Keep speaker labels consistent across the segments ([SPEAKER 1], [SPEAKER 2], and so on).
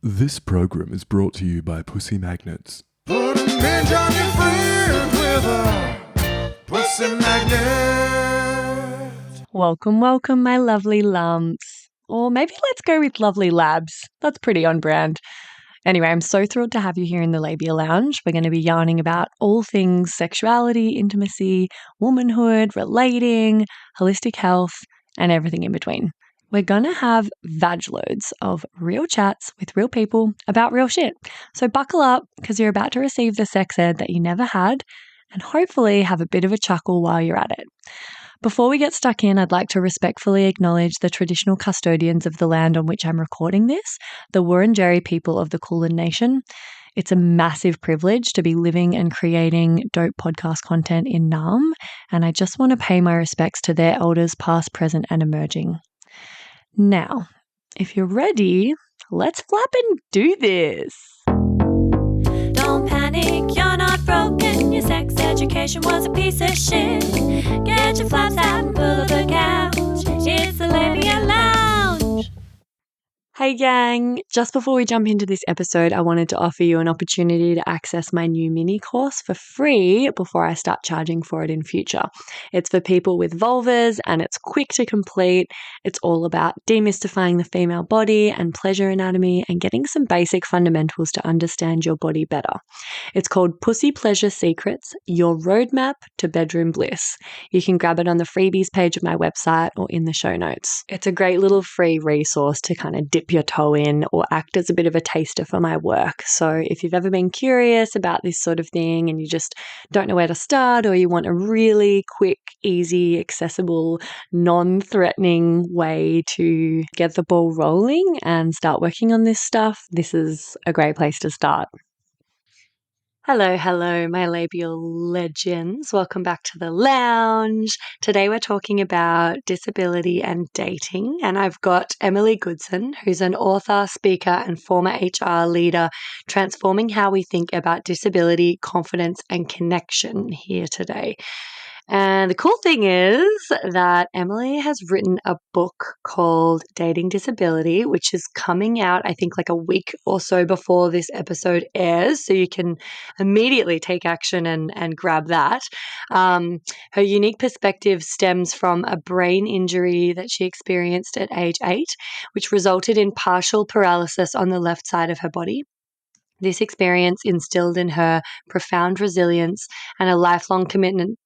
[SPEAKER 1] This program is brought to you by Pussy Magnets.
[SPEAKER 2] Put a midge on your friend with a pussy magnet.
[SPEAKER 3] Welcome, my lovely lumps. Or maybe let's go with lovely labs. That's pretty on brand. Anyway, I'm so thrilled to have you here in the Labia Lounge. We're going to be yarning about all things sexuality, intimacy, womanhood, relating, holistic health, and everything in between. We're going to have vag loads of real chats with real people about real shit. So buckle up because you're about to receive the sex ed that you never had and hopefully have a bit of a chuckle while you're at it. Before we get stuck in, I'd like to respectfully acknowledge the traditional custodians of the land on which I'm recording this, the Wurundjeri people of the Kulin Nation. It's a massive privilege to be living and creating dope podcast content in Naarm, and I just want to pay my respects to their elders past, present, and emerging. Now, if you're ready, let's flap and do this.
[SPEAKER 4] Don't panic, you're not broken. Your sex education was a piece of shit. Get your flaps out and pull up the couch. It's the Labia Lounge.
[SPEAKER 3] Hey gang, just before we jump into this episode, I wanted to offer you an opportunity to access my new mini course for free before I start charging for it in future. It's for people with vulvas and it's quick to complete. It's all about demystifying the female body and pleasure anatomy and getting some basic fundamentals to understand your body better. It's called Pussy Pleasure Secrets, Your Roadmap to Bedroom Bliss. You can grab it on the freebies page of my website or in the show notes. It's a great little free resource to kind of dip your toe in or act as a bit of a taster for my work. So if you've ever been curious about this sort of thing and you just don't know where to start, or you want a really quick, easy, accessible, non-threatening way to get the ball rolling and start working on this stuff, this is a great place to start. Hello, my labial legends. Welcome back to the lounge. Today we're talking about disability and dating, and I've got Emily Goodson, who's an author, speaker, and former HR leader, transforming how we think about disability, confidence, and connection here today. And the cool thing is that Emily has written a book called Dating Disability, which is coming out, I think, like a week or so before this episode airs. So you can immediately take action and grab that. Her unique perspective stems from a brain injury that she experienced at age 8, which resulted in partial paralysis on the left side of her body. This experience instilled in her profound resilience and a lifelong commitment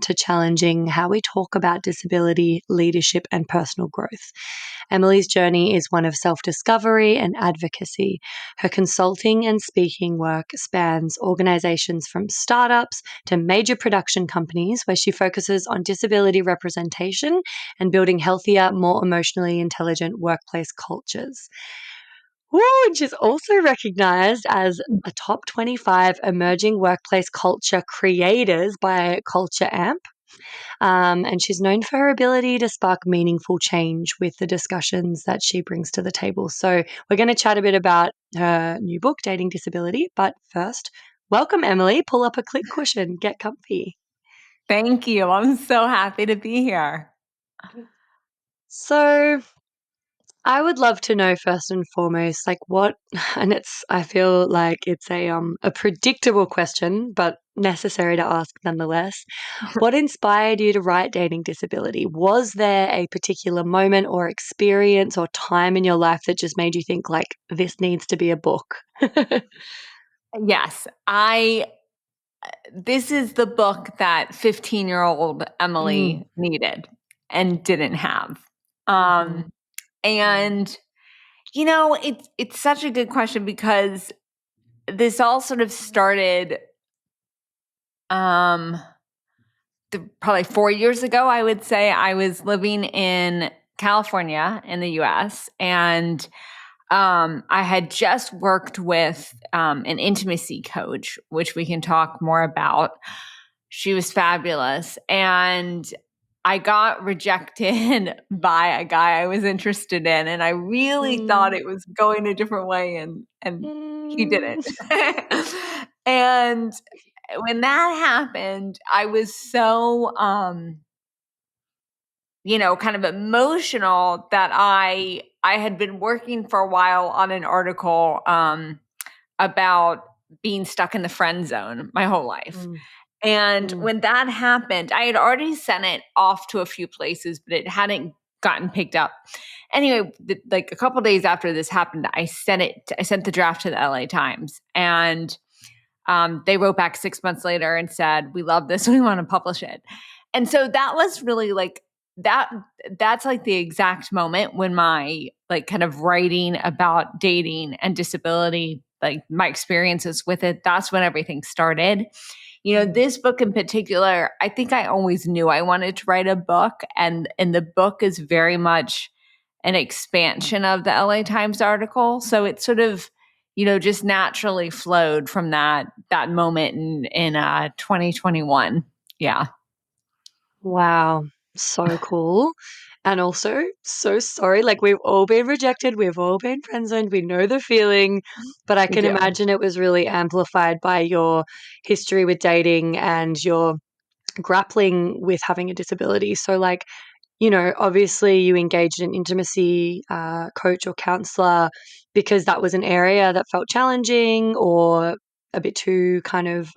[SPEAKER 3] to challenging how we talk about disability, leadership, and personal growth. Emily's journey is one of self-discovery and advocacy. Her consulting and speaking work spans organizations from startups to major production companies, where she focuses on disability representation and building healthier, more emotionally intelligent workplace cultures. Woo, and she's also recognized as a top 25 emerging workplace culture creators by Culture Amp. And she's known for her ability to spark meaningful change with the discussions that she brings to the table. So we're going to chat a bit about her new book, Dating Disability. But first, welcome, Emily. Pull up a click cushion. Get comfy.
[SPEAKER 5] Thank you. I'm so happy to be here.
[SPEAKER 3] So I would love to know first and foremost, like what, and I feel like it's a predictable question, but necessary to ask nonetheless. What inspired you to write Dating Disability? Was there a particular moment or experience or time in your life that just made you think like this needs to be a book?
[SPEAKER 5] Yes, this is the book that 15-year-old Emily needed and didn't have. And you know, it's such a good question because this all sort of started probably 4 years ago, I would say. I was living in California in the US, and I had just worked with an intimacy coach, which we can talk more about. She was fabulous. And I got rejected by a guy I was interested in, and I really thought it was going a different way, and he didn't. And when that happened, I was so kind of emotional that I I had been working for a while on an article about being stuck in the friend zone my whole life. And when that happened, I had already sent it off to a few places, but it hadn't gotten picked up. Anyway, like a couple days after this happened, I sent the draft to the LA Times, and they wrote back 6 months later and said, "We love this. We want to publish it." And so that was really like that's like the exact moment when my like kind of writing about dating and disability, like my experiences with it, that's when everything started. This book in particular, I think I always knew I wanted to write a book, and the book is very much an expansion of the LA Times article. So it sort of, just naturally flowed from that moment in 2021. Yeah.
[SPEAKER 3] Wow. So cool. And also, so sorry. Like, we've all been rejected. We've all been friend zoned. We know the feeling. But I can
[SPEAKER 5] do.
[SPEAKER 3] imagine it was really amplified by your history with dating and your grappling with having a disability. So, like, obviously you engaged an intimacy coach or counselor because that was an area that felt challenging or a bit too kind of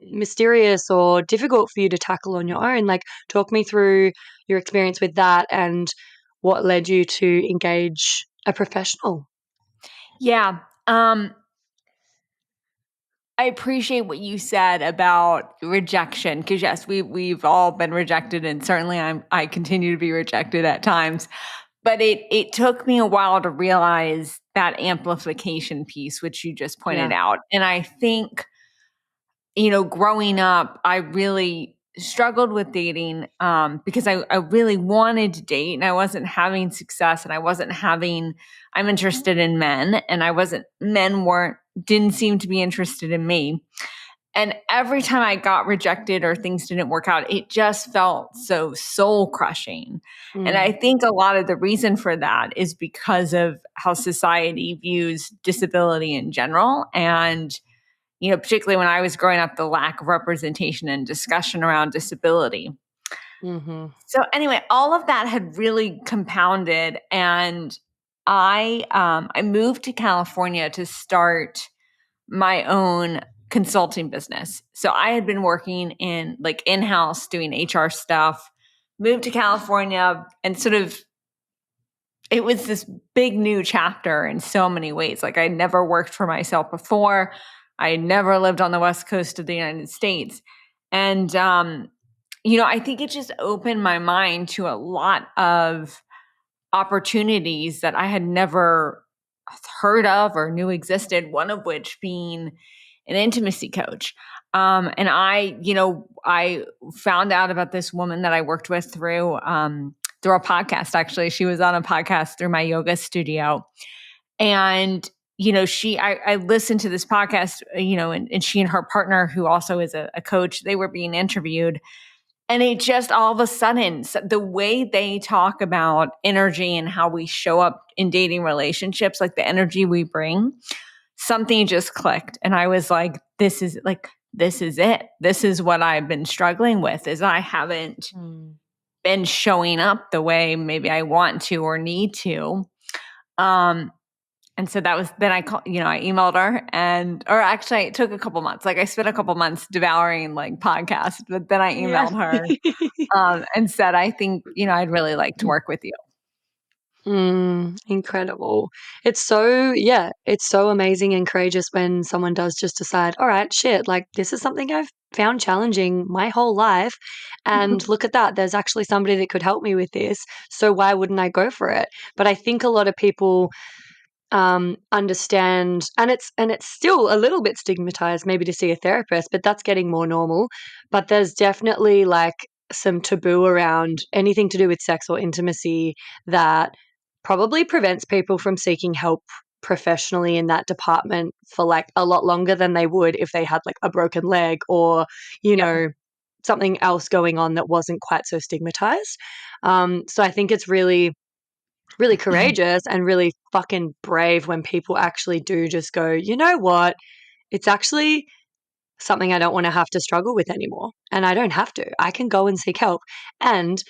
[SPEAKER 3] mysterious or difficult for you to tackle on your own. Like, talk me through your experience with that and what led you to engage a professional.
[SPEAKER 5] Yeah. I appreciate what you said about rejection, because yes, we've all been rejected, and certainly I continue to be rejected at times. But it took me a while to realize that amplification piece, which you just pointed out. And I think, growing up, I really struggled with dating because I really wanted to date, and I wasn't having success, and I'm interested in men, and men didn't seem to be interested in me. And every time I got rejected or things didn't work out, it just felt so soul crushing. And I think a lot of the reason for that is because of how society views disability in general. And, particularly when I was growing up, the lack of representation and discussion around disability. So anyway, all of that had really compounded, and I moved to California to start my own consulting business. So I had been working in-house doing HR stuff, moved to California, and sort of it was this big new chapter in so many ways. Like, I never worked for myself before. I had never lived on the West Coast of the United States. And I think it just opened my mind to a lot of opportunities that I had never heard of or knew existed, one of which being an intimacy coach. And I found out about this woman that I worked with through a podcast. Actually, she was on a podcast through my yoga studio. And, I listened to this podcast, and she and her partner, who also is a coach, they were being interviewed. And it just all of a sudden, the way they talk about energy and how we show up in dating relationships, like the energy we bring, something just clicked. And I was like, this is it. This is what I've been struggling with, is I haven't been showing up the way maybe I want to or need to. And so that was, then I emailed her, or actually it took a couple months. Like, I spent a couple months devouring like podcasts, but then I emailed her and said, I think, I'd really like to work with you.
[SPEAKER 3] Incredible. It's so amazing and courageous when someone does just decide, all right, shit, like, this is something I've found challenging my whole life. And look at that. There's actually somebody that could help me with this. So why wouldn't I go for it? But I think a lot of people understand, and it's still a little bit stigmatized maybe to see a therapist, but that's getting more normal. But there's definitely like some taboo around anything to do with sex or intimacy that probably prevents people from seeking help professionally in that department for like a lot longer than they would if they had like a broken leg or something else going on that wasn't quite so stigmatized. So I think it's really courageous and really fucking brave when people actually do just go, you know what? It's actually something I don't want to have to struggle with anymore. And I don't have to. I can go and seek help. And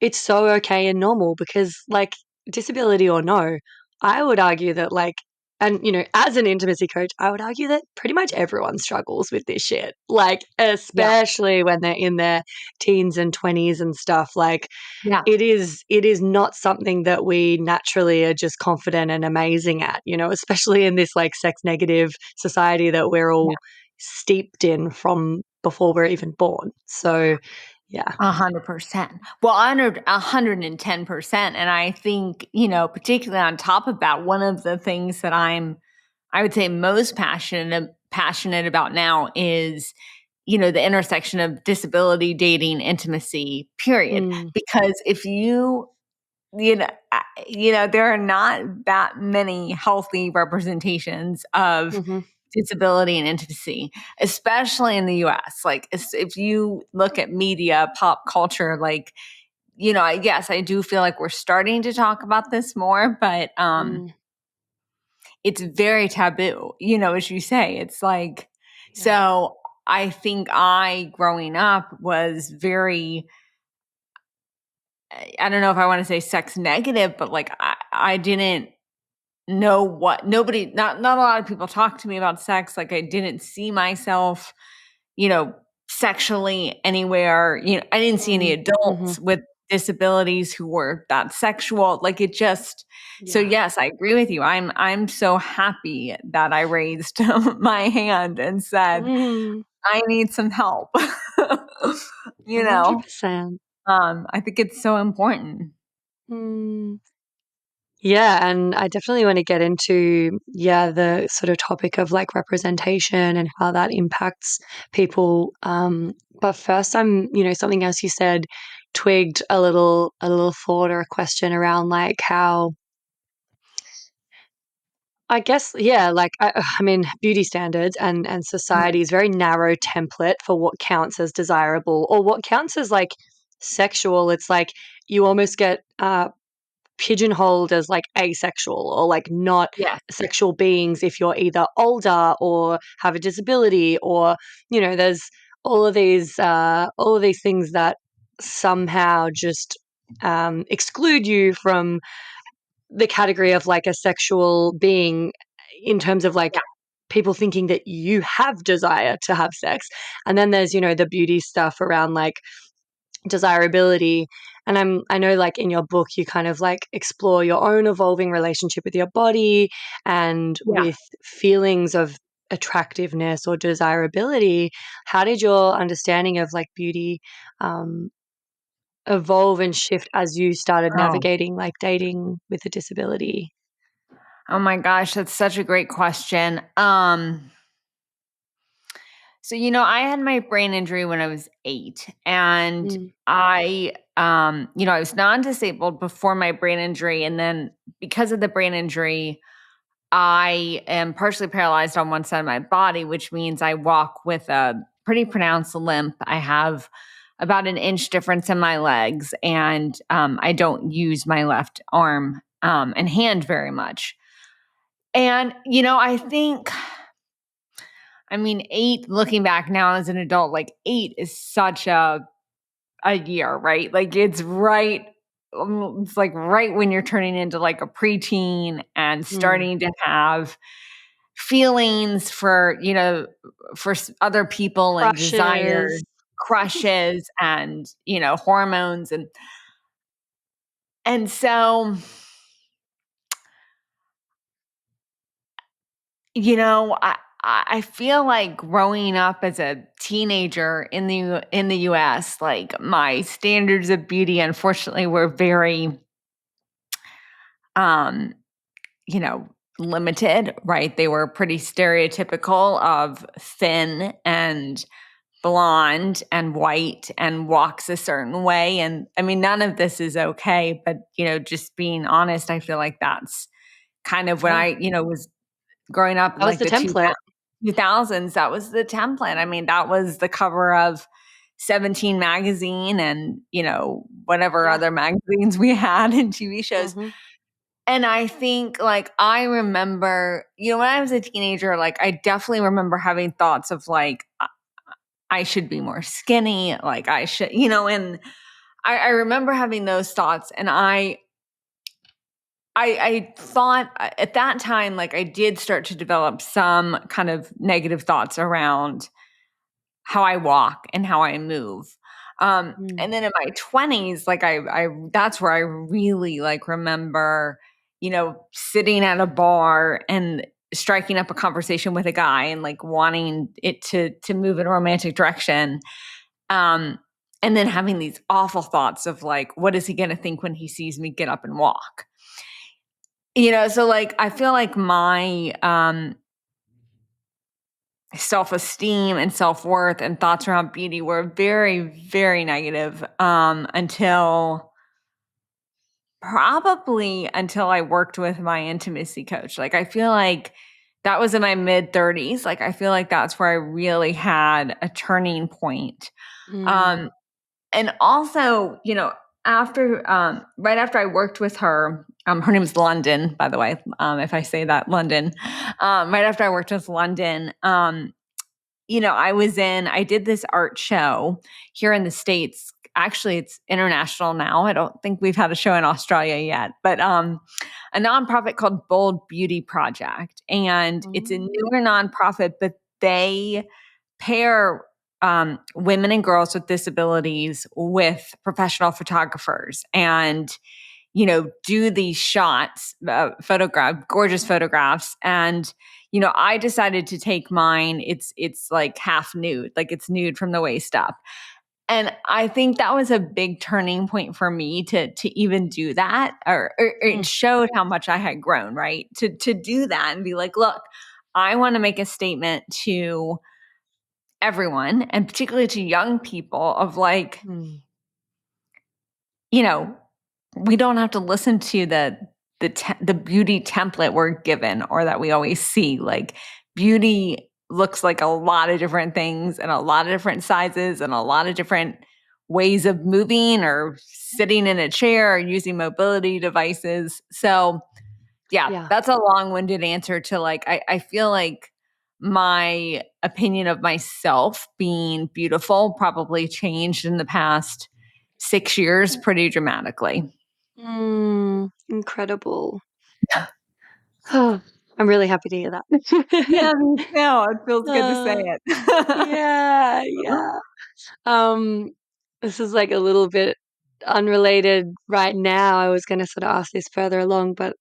[SPEAKER 3] it's so okay and normal because, like, disability or no, I would argue that like, and as an intimacy coach, I would argue that pretty much everyone struggles with this shit. Like,
[SPEAKER 5] Yeah.
[SPEAKER 3] especially when they're in their teens and 20s and stuff. Like,
[SPEAKER 5] Yeah.
[SPEAKER 3] it is not something that we naturally are just confident and amazing at, especially in this like sex negative society that we're all steeped in from before we're even born. So, yeah.
[SPEAKER 5] 100%. Well, 110%. And I think, particularly on top of that, one of the things that I would say most passionate about now is, the intersection of disability, dating, intimacy, period.
[SPEAKER 3] Mm,
[SPEAKER 5] Because if there are not that many healthy representations of
[SPEAKER 3] hmm
[SPEAKER 5] disability and intimacy, especially in the US. Like, if you look at media, pop culture, like, yes, I do feel like we're starting to talk about this more, but
[SPEAKER 3] mm,
[SPEAKER 5] it's very taboo, as you say. It's like,
[SPEAKER 3] yeah.
[SPEAKER 5] so I think growing up, was very, I don't know if I want to say sex negative, but like, I didn't know not a lot of people talk to me about sex. Like, I didn't see myself, you know, sexually anywhere. I didn't see any
[SPEAKER 3] Mm-hmm.
[SPEAKER 5] adults with disabilities who were that sexual. Like, it just, so
[SPEAKER 3] Yeah.
[SPEAKER 5] yes, I agree with you. I'm so happy that I raised my hand and said,
[SPEAKER 3] Mm,
[SPEAKER 5] I need some help. you know,
[SPEAKER 3] 100%.
[SPEAKER 5] I think it's so important.
[SPEAKER 3] Mm. Yeah, and I definitely want to get into, the sort of topic of like representation and how that impacts people. But first, something else you said twigged a little thought or a question around like how, I guess, yeah, like I mean, beauty standards and society's very narrow template for what counts as desirable or what counts as like sexual. It's like you almost get pigeonholed as like asexual or like not
[SPEAKER 5] Yes.
[SPEAKER 3] sexual beings if you're either older or have a disability or there's all of these things that somehow just exclude you from the category of like a sexual being in terms of like
[SPEAKER 5] Yeah.
[SPEAKER 3] people thinking that you have desire to have sex. And then there's the beauty stuff around like desirability. And I know like in your book you kind of like explore your own evolving relationship with your body and
[SPEAKER 5] Yeah.
[SPEAKER 3] with feelings of attractiveness or desirability. How did your understanding of like beauty um, evolve and shift as you started
[SPEAKER 5] Oh.
[SPEAKER 3] navigating like dating with a disability?
[SPEAKER 5] Oh my gosh, that's such a great question. So, I had my brain injury when I was 8, and
[SPEAKER 3] Mm,
[SPEAKER 5] I was non-disabled before my brain injury, and then because of the brain injury, I am partially paralyzed on one side of my body, which means I walk with a pretty pronounced limp. I have about an inch difference in my legs, and I don't use my left arm and hand very much. And I think, I mean, 8, looking back now as an adult, like 8 is such a year, right? Like, it's like right when you're turning into like a preteen and
[SPEAKER 3] mm.
[SPEAKER 5] starting to have feelings for, other people and desires,
[SPEAKER 3] Crushes.
[SPEAKER 5] crushes and, hormones and so, I feel like growing up as a teenager in the US, like, my standards of beauty, unfortunately, were very, um, you know, limited, right? They were pretty stereotypical of thin and blonde and white and walks a certain way. And I mean, none of this is okay, but, just being honest, I feel like that's kind of when
[SPEAKER 3] Yeah,
[SPEAKER 5] I, was growing up in
[SPEAKER 3] that was
[SPEAKER 5] like
[SPEAKER 3] the
[SPEAKER 5] the
[SPEAKER 3] template.
[SPEAKER 5] 2000s. That was the template. I mean, that was the cover of 17 magazine and, whatever
[SPEAKER 3] Yeah.
[SPEAKER 5] other magazines we had and TV shows.
[SPEAKER 3] hmm
[SPEAKER 5] And I think, like, I remember, when I was a teenager, like, I definitely remember having thoughts of like, I should be more skinny, like I should, and I remember having those thoughts. And I thought at that time, like I did start to develop some kind of negative thoughts around how I walk and how I move. And then in my 20s, like I that's where I really like remember, sitting at a bar and striking up a conversation with a guy and like wanting it to move in a romantic direction. And then having these awful thoughts of like, what is he going to think when he sees me get up and walk? So like I feel like my self-esteem and self-worth and thoughts around beauty were very, very negative until I worked with my intimacy coach. Like I feel like that was in my mid 30s. Like I feel like that's where I really had a turning point. And also, after right after I worked with her, her name is London, by the way, if I say that, London. Right after I worked with London, I did this art show here in the States. Actually, it's international now. I don't think we've had a show in Australia yet, but a nonprofit called Bold Beauty Project. And it's a newer nonprofit, but they pair women and girls with disabilities with professional photographers and do these shots, gorgeous photographs. And I decided to take mine. It's like half nude, like it's nude from the waist up. And I think that was a big turning point for me to even do that, or it showed how much I had grown, right? To do that and be like, look, I want to make a statement to everyone, and particularly to young people, of like, we don't have to listen to the beauty template we're given or that we always see. Like beauty looks like a lot of different things and a lot of different sizes and a lot of different ways of moving or sitting in a chair or using mobility devices. So yeah. That's a long-winded answer to like, I feel like my opinion of myself being beautiful probably changed in the past 6 years pretty dramatically.
[SPEAKER 3] Incredible. Oh, I'm really happy to hear that.
[SPEAKER 5] Yeah, me too. It feels good to say it.
[SPEAKER 3] Yeah. This is like a little bit unrelated right now. I was going to sort of ask this further along, but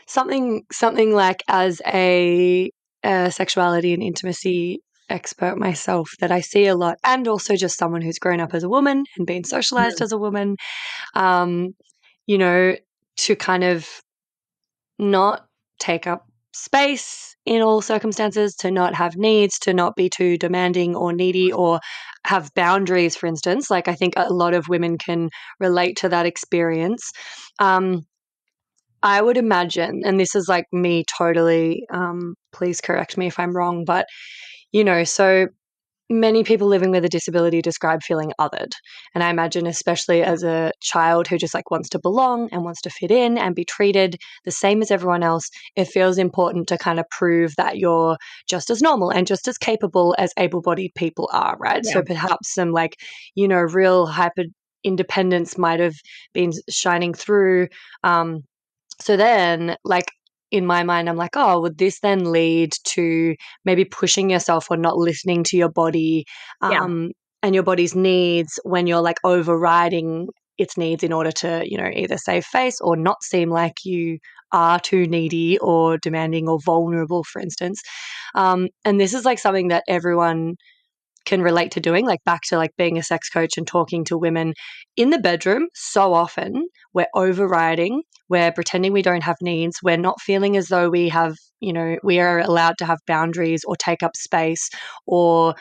[SPEAKER 3] something like, as a sexuality and intimacy expert myself, that I see a lot, and also just someone who's grown up as a woman and been socialized as a woman, to kind of not take up space in all circumstances, to not have needs, to not be too demanding or needy or have boundaries, for instance. Like I think a lot of women can relate to that experience. I would imagine, and this is like me totally, please correct me if I'm wrong, but so many people living with a disability describe feeling othered. And I imagine, especially as a child who just like wants to belong and wants to fit in and be treated the same as everyone else, it feels important to kind of prove that you're just as normal and just as capable as able-bodied people are, right?
[SPEAKER 5] Yeah.
[SPEAKER 3] So perhaps some like, real hyper independence might have been shining through. So then, like, in my mind, I'm like, oh, would this then lead to maybe pushing yourself or not listening to your body and your body's needs when you're like overriding its needs in order to, either save face or not seem like you are too needy or demanding or vulnerable, for instance. And this is like something that everyone can relate to doing, like back to like being a sex coach and talking to women in the bedroom. So often we're overriding, we're pretending we don't have needs, we're not feeling as though we have, we are allowed to have boundaries or take up space or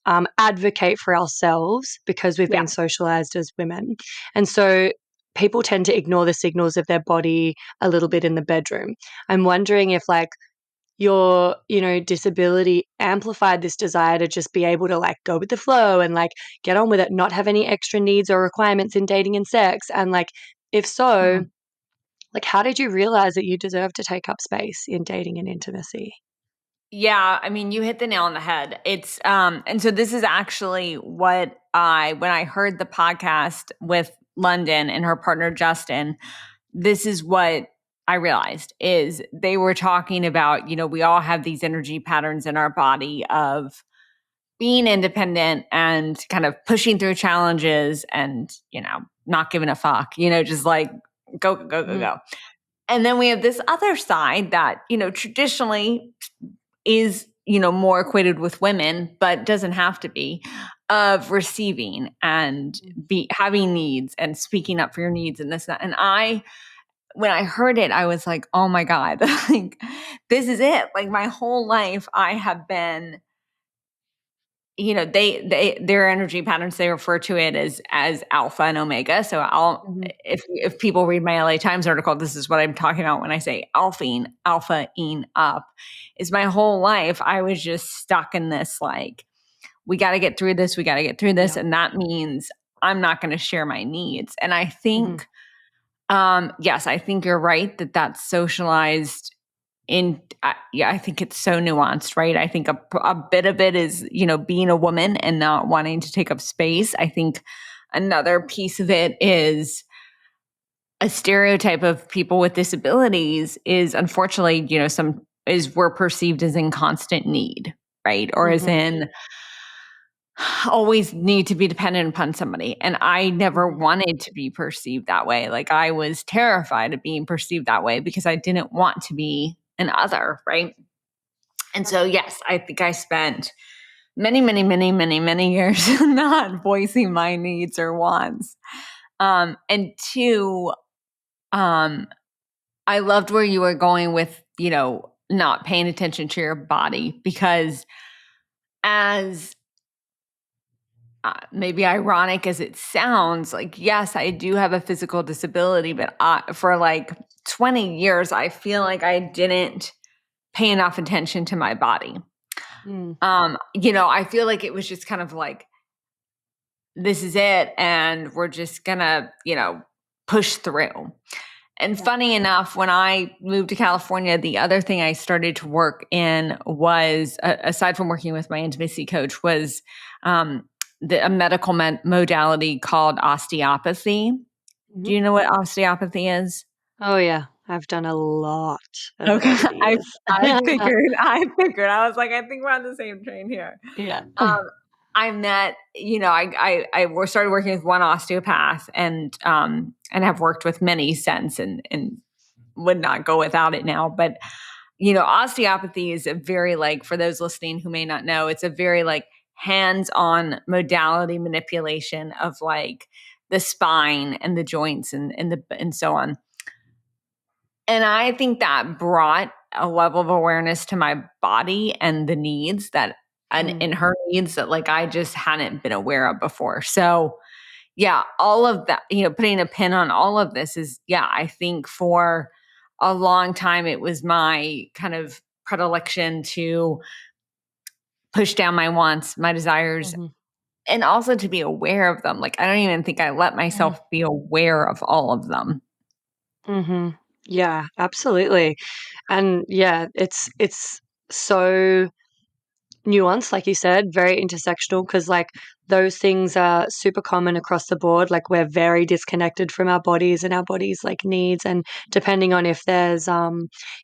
[SPEAKER 3] advocate for ourselves because we've been socialized as women. And so people tend to ignore the signals of their body a little bit in the bedroom. I'm wondering if like your, disability amplified this desire to just be able to like go with the flow and like get on with it, not have any extra needs or requirements in dating and sex. And like, if so, like, how did you realize that you deserve to take up space in dating and intimacy?
[SPEAKER 5] Yeah, I mean, you hit the nail on the head. It's and so this is actually when I heard the podcast with London and her partner Justin, this is what I realized is they were talking about, we all have these energy patterns in our body of being independent and kind of pushing through challenges and, not giving a fuck, just like go, go, go, go, go. And then we have this other side that, traditionally is, more equated with women, but doesn't have to be, of receiving and having needs and speaking up for your needs and this, and that. And when I heard it, I was like, oh my God, like, this is it. Like my whole life I have been, their energy patterns, they refer to it as alpha and omega. So if people read my LA Times article, this is what I'm talking about when I say alpha-ing up, is my whole life I was just stuck in this, like, we got to get through this. We got to get through this. Yeah. And that means I'm not going to share my needs. And I think, yes, I think you're right that that's socialized I think it's so nuanced, right? I think a bit of it is, being a woman and not wanting to take up space. I think another piece of it is a stereotype of people with disabilities is, unfortunately, we're perceived as in constant need, right? Or as in always need to be dependent upon somebody. And I never wanted to be perceived that way. Like I was terrified of being perceived that way because I didn't want to be an other, right? And so, yes, I think I spent many, many, many, many, many years not voicing my needs or wants. And two, I loved where you were going with, not paying attention to your body, because as maybe ironic as it sounds, like, yes, I do have a physical disability, but for like 20 years, I feel like I didn't pay enough attention to my body. I feel like it was just kind of like, this is it. And we're just gonna, push through. And funny enough, when I moved to California, the other thing I started to work in was, aside from working with my intimacy coach, was a medical modality called osteopathy. Do you know what osteopathy is?
[SPEAKER 3] Oh yeah, I've done a lot of
[SPEAKER 5] Okay,
[SPEAKER 3] it over the years.
[SPEAKER 5] I figured. I was like, I think we're on the same train here.
[SPEAKER 3] Yeah.
[SPEAKER 5] I met, I started working with one osteopath and have worked with many since and would not go without it now. But, osteopathy is a very, like, for those listening who may not know, it's a very like hands-on modality manipulation of like the spine and the joints and so on. And I think that brought a level of awareness to my body and the needs that, and her needs that, like, I just hadn't been aware of before. So yeah, all of that, putting a pin on all of this is, I think for a long time, it was my kind of predilection to push down my wants, my desires, and also to be aware of them. Like, I don't even think I let myself be aware of all of them.
[SPEAKER 3] Yeah, absolutely. And yeah, it's so nuanced, like you said, very intersectional, because like those things are super common across the board. Like we're very disconnected from our bodies and our bodies like needs, and depending on if there's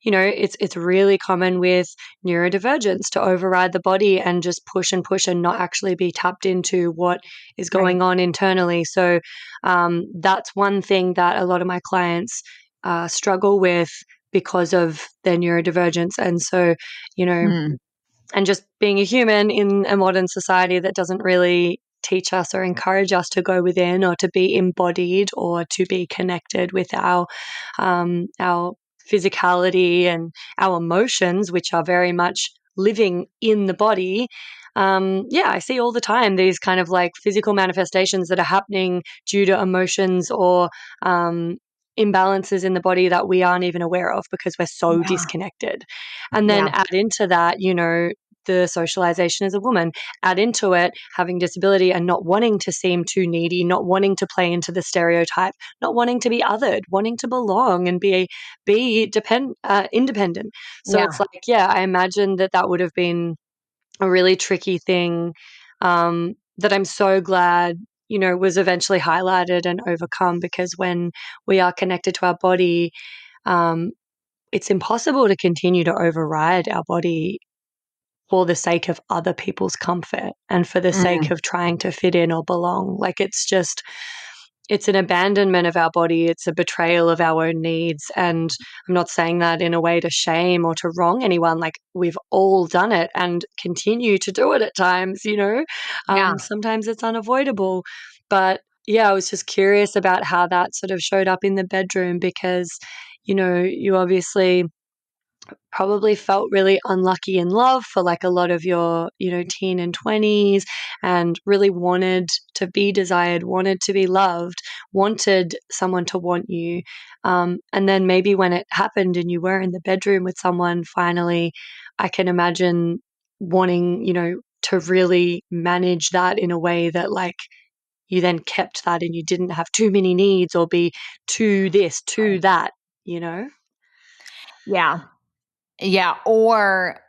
[SPEAKER 3] it's really common with neurodivergence to override the body and just push and push and not actually be tapped into what is going on internally. So that's one thing that a lot of my clients struggle with because of their neurodivergence. And so, and just being a human in a modern society that doesn't really teach us or encourage us to go within or to be embodied or to be connected with our physicality and our emotions, which are very much living in the body. I see all the time these kind of like physical manifestations that are happening due to emotions or imbalances in the body that we aren't even aware of because we're so disconnected. And then add into that, the socialization as a woman, add into it having disability and not wanting to seem too needy, not wanting to play into the stereotype, not wanting to be othered, wanting to belong and be independent. So it's like, I imagine that would have been a really tricky thing that I'm so glad was eventually highlighted and overcome, because when we are connected to our body, it's impossible to continue to override our body for the sake of other people's comfort and for the sake of trying to fit in or belong. Like, it's an abandonment of our body. It's a betrayal of our own needs. And I'm not saying that in a way to shame or to wrong anyone. Like, we've all done it and continue to do it at times,
[SPEAKER 5] Yeah.
[SPEAKER 3] Sometimes it's unavoidable. But yeah, I was just curious about how that sort of showed up in the bedroom, because, you obviously probably felt really unlucky in love for like a lot of your, teen and 20s, and really wanted to be desired, wanted to be loved, wanted someone to want you. And then maybe when it happened and you were in the bedroom with someone finally, I can imagine wanting, to really manage that in a way that, like, you then kept that and you didn't have too many needs or be too this, too that, you know?
[SPEAKER 5] Yeah. Yeah. Or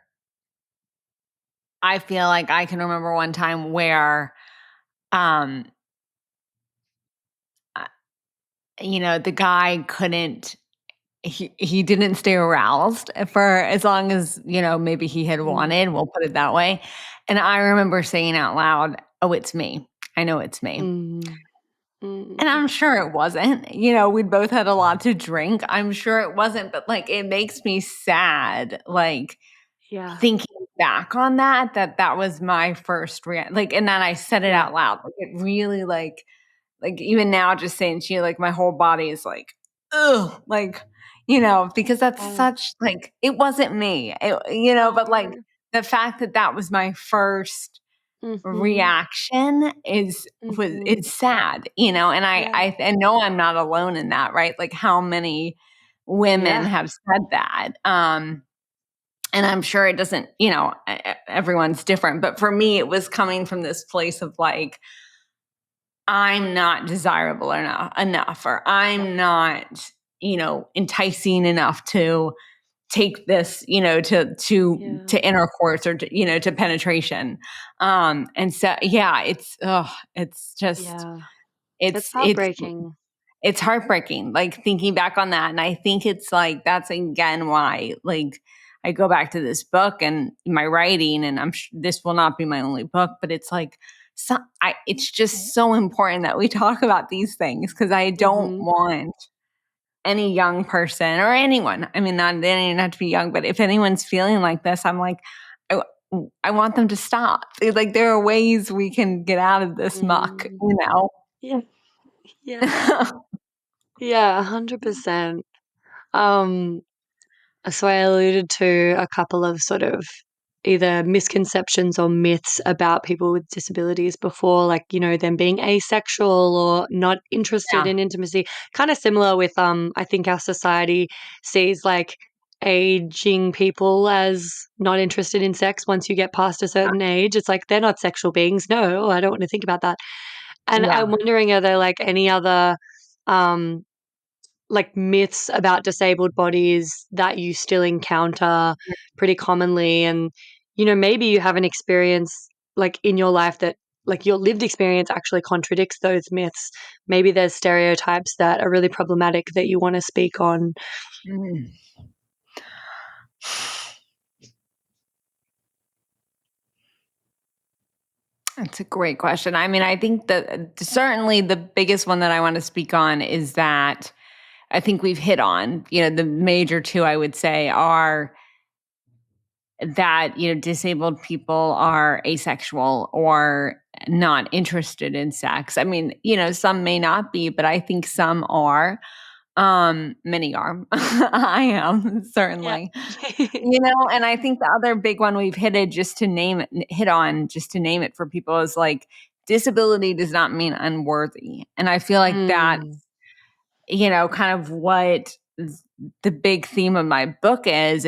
[SPEAKER 5] I feel like I can remember one time where, um, the guy he didn't stay aroused for as long as, maybe he had wanted, we'll put it that way. And I remember saying out loud, "Oh, it's me. I know it's me."
[SPEAKER 3] Mm. Mm.
[SPEAKER 5] And I'm sure it wasn't. We'd both had a lot to drink. I'm sure it wasn't, but like it makes me sad, like
[SPEAKER 3] Yeah.
[SPEAKER 5] thinking back on that was my first like, and then I said it
[SPEAKER 3] Yeah.
[SPEAKER 5] out loud. Like it really like even now just saying to you, like my whole body is like, ugh, like, because that's such like it wasn't me. But like the fact that was my first
[SPEAKER 3] Mhm.
[SPEAKER 5] reaction
[SPEAKER 3] Mhm.
[SPEAKER 5] it's sad, and
[SPEAKER 3] Yeah.
[SPEAKER 5] I know I'm not alone in that, right? Like how many women
[SPEAKER 3] Yeah.
[SPEAKER 5] have said that. And I'm sure it doesn't, everyone's different, but for me it was coming from this place of like I'm not desirable enough, or I'm not, enticing enough to take this, to intercourse, or to penetration. And so yeah, it's just
[SPEAKER 3] Yeah. It's
[SPEAKER 5] it's
[SPEAKER 3] heartbreaking.
[SPEAKER 5] it's heartbreaking, like thinking back on that. And I think it's like that's again why like I go back to this book and my writing, and this will not be my only book, but it's like it's just so important that we talk about these things, because I don't
[SPEAKER 3] Mhm.
[SPEAKER 5] want any young person or anyone. I mean, not they don't even have to be young, but if anyone's feeling like this, I'm like, I, I want them to stop. Like there are ways we can get out of this muck,
[SPEAKER 3] Mm. Yeah. Yeah. Yeah, 100%. Um, so I alluded to a couple of sort of either misconceptions or myths about people with disabilities before, like, them being asexual or not interested
[SPEAKER 5] Yeah.
[SPEAKER 3] in intimacy. Kind of similar with, I think our society sees like aging people as not interested in sex once you get past a certain age. It's like they're not sexual beings. No, I don't want to think about that. And I'm
[SPEAKER 5] Yeah.
[SPEAKER 3] wondering, are there like any other um like myths about disabled bodies that you still encounter pretty commonly? And maybe you have an experience like in your life that, like, your lived experience actually contradicts those myths. Maybe there's stereotypes that are really problematic that you want to speak on.
[SPEAKER 5] Mm. That's a great question. I mean, I think that certainly the biggest one that I want to speak on is that I think we've hit on, the major two I would say are that, disabled people are asexual or not interested in sex. I mean, some may not be, but I think some are. Many are. I am
[SPEAKER 3] Yeah.
[SPEAKER 5] certainly. And I think the other big one we've hit on just to name it for people is like disability does not mean unworthy. And I feel like that,
[SPEAKER 3] Mm.
[SPEAKER 5] kind of what the big theme of my book is,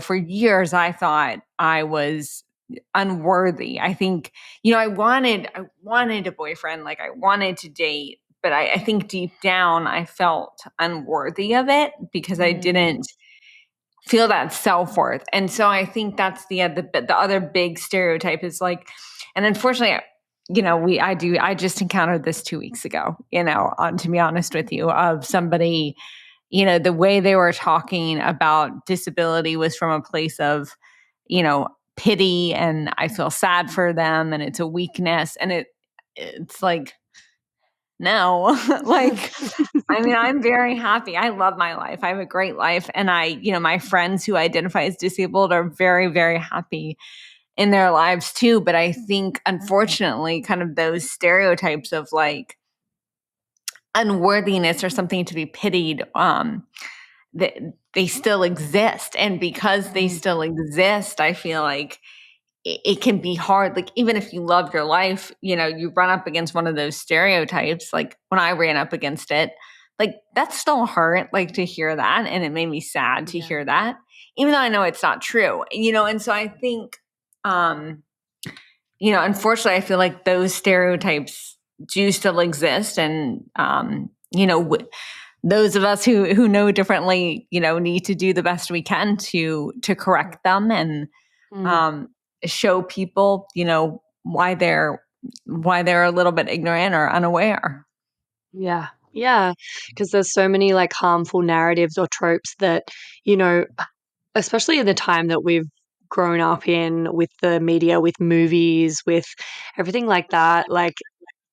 [SPEAKER 5] for years I thought I was unworthy. I think, I wanted a boyfriend, like I wanted to date, but I think deep down I felt unworthy of it because I
[SPEAKER 3] Mm.
[SPEAKER 5] didn't feel that self-worth. And so I think that's the other big stereotype is like, and unfortunately I just encountered this 2 weeks ago, to be honest with you, of somebody, the way they were talking about disability was from a place of, pity, and I feel sad for them, and it's a weakness. And it's like, no, like, I mean, I'm very happy. I love my life. I have a great life. And my friends who identify as disabled are very, very happy in their lives too. But I think, unfortunately, kind of those stereotypes of like unworthiness or something to be pitied, they still exist. And because they still exist, I feel like it can be hard. Like, even if you love your life, you run up against one of those stereotypes. Like when I ran up against it, like that still hurt, like to hear that. And it made me sad to hear that, even though I know it's not true, and so I think, unfortunately, I feel like those stereotypes do still exist. And, those of us who know differently, need to do the best we can to correct them and show people, why they're a little bit ignorant or unaware.
[SPEAKER 3] Yeah. Yeah. Because there's so many like harmful narratives or tropes that, especially in the time that we've grown up in with the media, with movies, with everything like that. Like,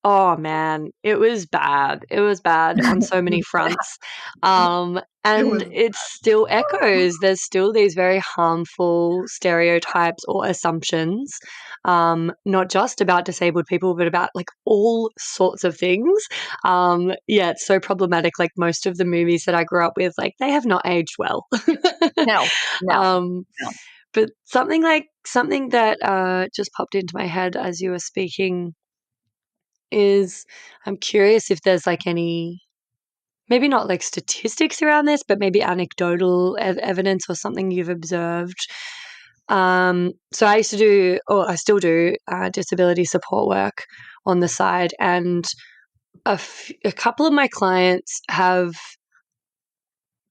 [SPEAKER 3] oh man, it was bad. It was bad on so many fronts. And it still echoes. There's still these very harmful stereotypes or assumptions, not just about disabled people, but about like all sorts of things. It's so problematic. Like most of the movies that I grew up with, like they have not aged well.
[SPEAKER 5] No.
[SPEAKER 3] But something that just popped into my head as you were speaking is I'm curious if there's like any, maybe not like statistics around this, but maybe anecdotal evidence or something you've observed. So I used to do, or I still do, disability support work on the side, and a couple of my clients have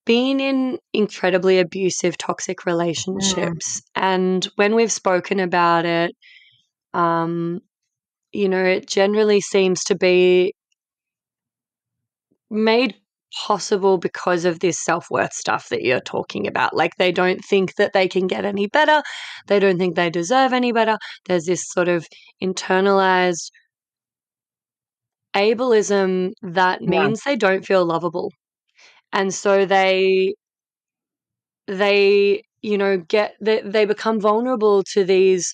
[SPEAKER 3] been in incredibly abusive, toxic relationships. And when we've spoken about it, it generally seems to be made possible because of this self-worth stuff that you're talking about. Like they don't think that they can get any better. They don't think they deserve any better. There's this sort of internalized ableism that means they don't feel lovable. And so they they become vulnerable to these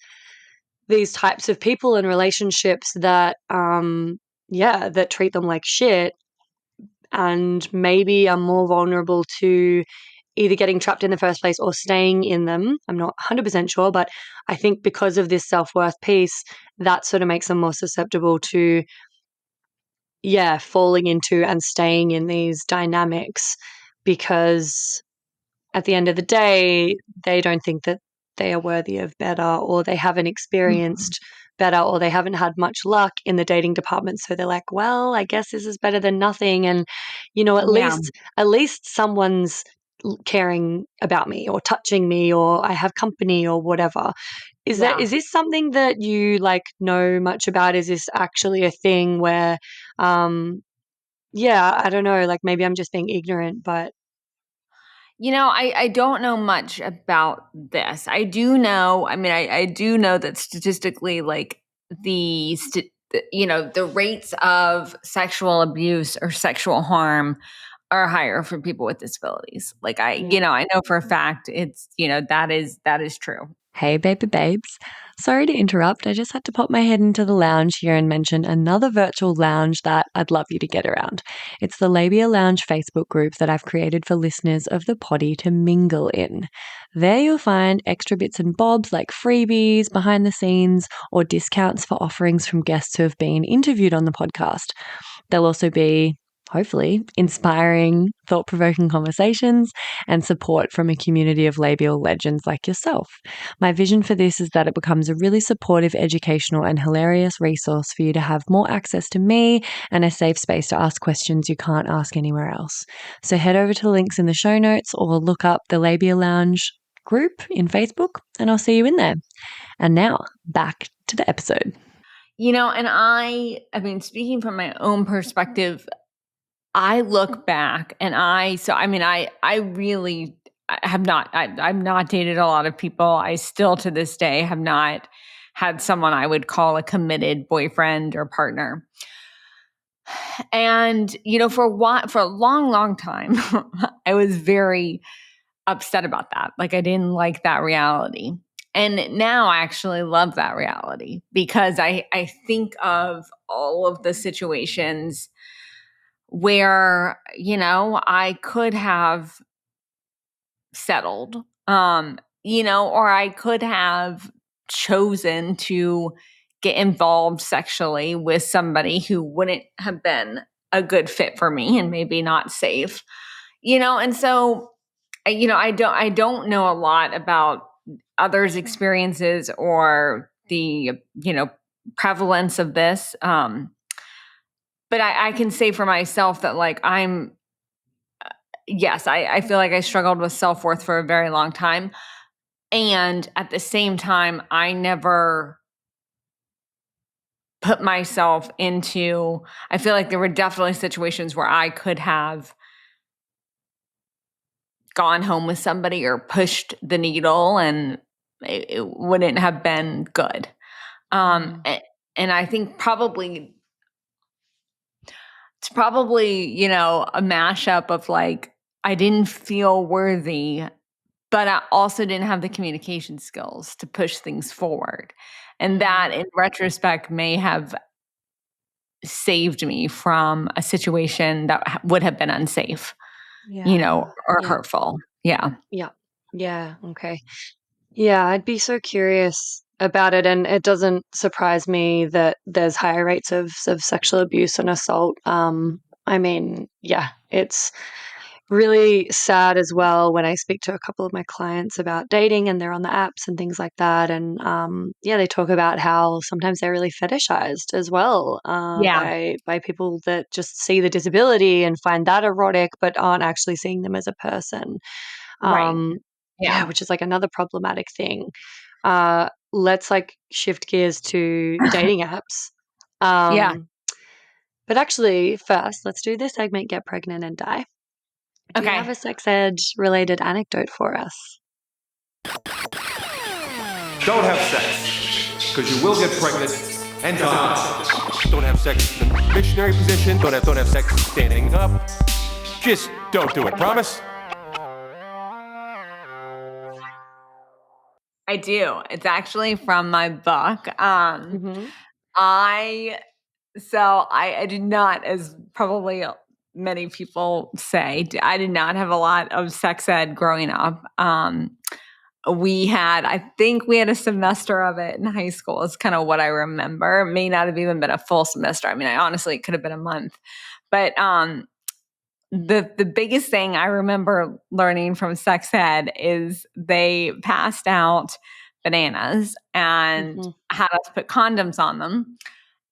[SPEAKER 3] types of people and relationships that that treat them like shit, and maybe are more vulnerable to either getting trapped in the first place or staying in them. I'm not 100% sure, but I think because of this self-worth piece, that sort of makes them more susceptible to falling into and staying in these dynamics, because at the end of the day, they don't think that they are worthy of better, or they haven't experienced better, or they haven't had much luck in the dating department. So they're like, well, I guess this is better than nothing. And, at least someone's caring about me or touching me, or I have company or whatever. Is this something that you like know much about? Is this actually a thing where, I don't know, like maybe I'm just being ignorant, but
[SPEAKER 5] I don't know much about this. I do know, I do know that statistically, like the rates of sexual abuse or sexual harm are higher for people with disabilities. Like I know for a fact it's, that is true.
[SPEAKER 3] Hey, baby babes. Sorry to interrupt. I just had to pop my head into the lounge here and mention another virtual lounge that I'd love you to get around. It's the Labia Lounge Facebook group that I've created for listeners of the poddy to mingle in. There you'll find extra bits and bobs like freebies, behind the scenes, or discounts for offerings from guests who have been interviewed on the podcast. There'll also be, hopefully, inspiring, thought-provoking conversations and support from a community of labial legends like yourself. My vision for this is that it becomes a really supportive, educational and hilarious resource for you to have more access to me and a safe space to ask questions you can't ask anywhere else. So head over to the links in the show notes or look up the Labia Lounge group in Facebook and I'll see you in there. And now, back to the episode.
[SPEAKER 5] And I mean, speaking from my own perspective, I look back and I really have not, I've not dated a lot of people. I still to this day have not had someone I would call a committed boyfriend or partner. And, for a long, long time, I was very upset about that. Like I didn't like that reality. And now I actually love that reality because I think of all of the situations where, I could have settled, or I could have chosen to get involved sexually with somebody who wouldn't have been a good fit for me and maybe not safe, and so, I don't know a lot about others' experiences or the, prevalence of this. But I can say for myself that like yes, I feel like I struggled with self-worth for a very long time. And at the same time, I never put myself into, I feel like there were definitely situations where I could have gone home with somebody or pushed the needle and it wouldn't have been good. And I think it's probably, a mashup of like, I didn't feel worthy, but I also didn't have the communication skills to push things forward. And that in retrospect may have saved me from a situation that would have been unsafe, or
[SPEAKER 3] Yeah.
[SPEAKER 5] hurtful. Yeah.
[SPEAKER 3] Yeah. Yeah. Okay. Yeah, I'd be so curious about it, and it doesn't surprise me that there's higher rates of sexual abuse and assault. I mean, yeah, it's really sad as well when I speak to a couple of my clients about dating and they're on the apps and things like that. And yeah, they talk about how sometimes they're really fetishized as well
[SPEAKER 5] Yeah.
[SPEAKER 3] by people that just see the disability and find that erotic, but aren't actually seeing them as a person.
[SPEAKER 5] Right.
[SPEAKER 3] Um, yeah,
[SPEAKER 5] Yeah.
[SPEAKER 3] which is like another problematic thing. Let's like shift gears to dating apps.
[SPEAKER 5] Yeah.
[SPEAKER 3] But actually, first, let's do this segment, Get Pregnant and Die. Do you have
[SPEAKER 5] Okay.
[SPEAKER 3] a sex ed related anecdote for us?
[SPEAKER 2] Don't have sex, because you will get pregnant and die. Don't have sex in the missionary position. Don't have sex standing up. Just don't do it. Promise?
[SPEAKER 5] I do. It's actually from my book.
[SPEAKER 3] Mm-hmm.
[SPEAKER 5] I I did not, as probably many people say, I did not have a lot of sex ed growing up. I think we had a semester of it in high school. Is kind of what I remember. It may not have even been a full semester. I mean, I honestly, it could have been a month. But the biggest thing I remember learning from sex ed is they passed out bananas and
[SPEAKER 3] Mm-hmm.
[SPEAKER 5] had us put condoms on them.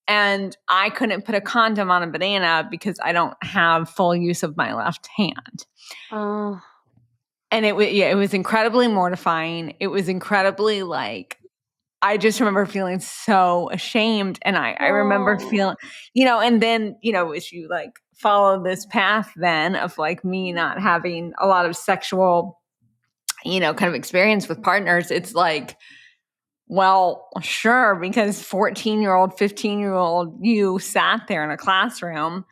[SPEAKER 5] And I couldn't put a condom on a banana because I don't have full use of my left hand.
[SPEAKER 3] Oh,
[SPEAKER 5] And it was incredibly mortifying. It was incredibly like, I just remember feeling so ashamed. And I remember feeling, and then, as you like follow this path then of like me not having a lot of sexual, kind of experience with partners, it's like, well, sure, because 14-year-old, 15-year-old you sat there in a classroom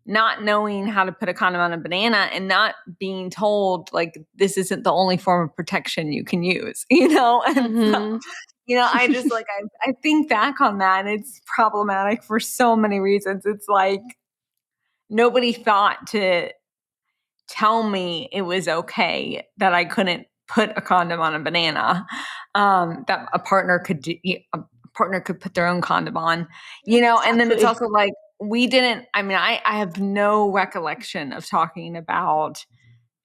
[SPEAKER 5] not knowing how to put a condom on a banana and not being told like this isn't the only form of protection you can use, And so,
[SPEAKER 3] mm-hmm.
[SPEAKER 5] I just like I think back on that and it's problematic for so many reasons. It's like nobody thought to tell me it was okay that I couldn't put a condom on a banana, that a partner could put their own condom on, and then it's
[SPEAKER 3] Exactly.
[SPEAKER 5] also like we didn't, I have no recollection of talking about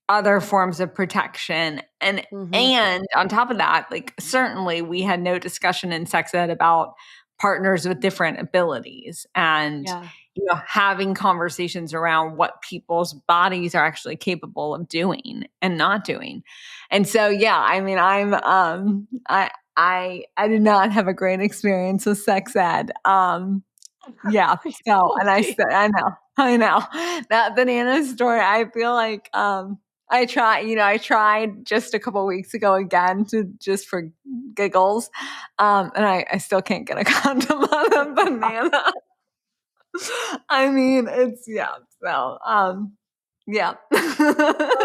[SPEAKER 5] other forms of protection.
[SPEAKER 3] Mm-hmm.
[SPEAKER 5] And on top of that, like certainly we had no discussion in sex ed about partners with different abilities and
[SPEAKER 3] Yeah.
[SPEAKER 5] having conversations around what people's bodies are actually capable of doing and not doing. And so yeah, I'm I did not have a great experience with sex ed. Yeah. So, and I know that banana story. I feel like I tried just a couple weeks ago again just for giggles, and I still can't get a condom on a banana. I mean, it's So, yeah.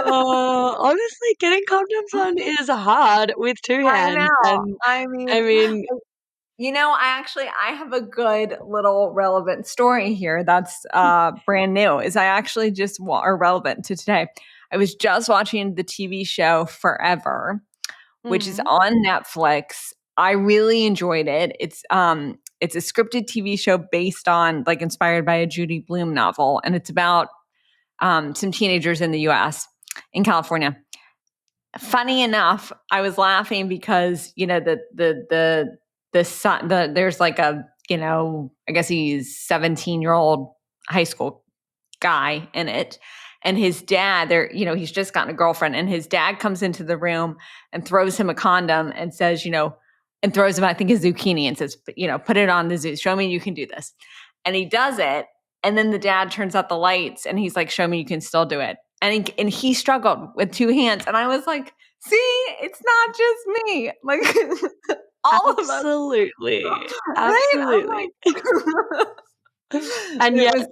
[SPEAKER 3] Honestly, getting condoms on is hard with two
[SPEAKER 5] I
[SPEAKER 3] hands,
[SPEAKER 5] know.
[SPEAKER 3] and
[SPEAKER 5] I
[SPEAKER 3] I
[SPEAKER 5] mean,
[SPEAKER 3] mean,
[SPEAKER 5] I have a good little relevant story here that's brand new. Is I actually are relevant to today. I was just watching the TV show Forever, which is
[SPEAKER 3] mm,
[SPEAKER 5] on Netflix. I really enjoyed it. It's a scripted TV show based on inspired by a Judy Blume novel, and it's about some teenagers in the U.S. in California. Funny enough, I was laughing because the son there's I guess he's 17-year-old high school guy in it, and his dad he's just gotten a girlfriend, and his dad comes into the room and throws him a condom and says and throws him I think a zucchini and says put it on the zoo, show me you can do this, and he does it, and then the dad turns out the lights and he's like, show me you can still do it. And he struggled with two hands. And I was like, see, it's not just me. Like all of us.
[SPEAKER 3] absolutely,
[SPEAKER 5] Right? I'm
[SPEAKER 3] absolutely.
[SPEAKER 5] like,
[SPEAKER 3] And
[SPEAKER 5] it
[SPEAKER 3] yet,
[SPEAKER 5] was,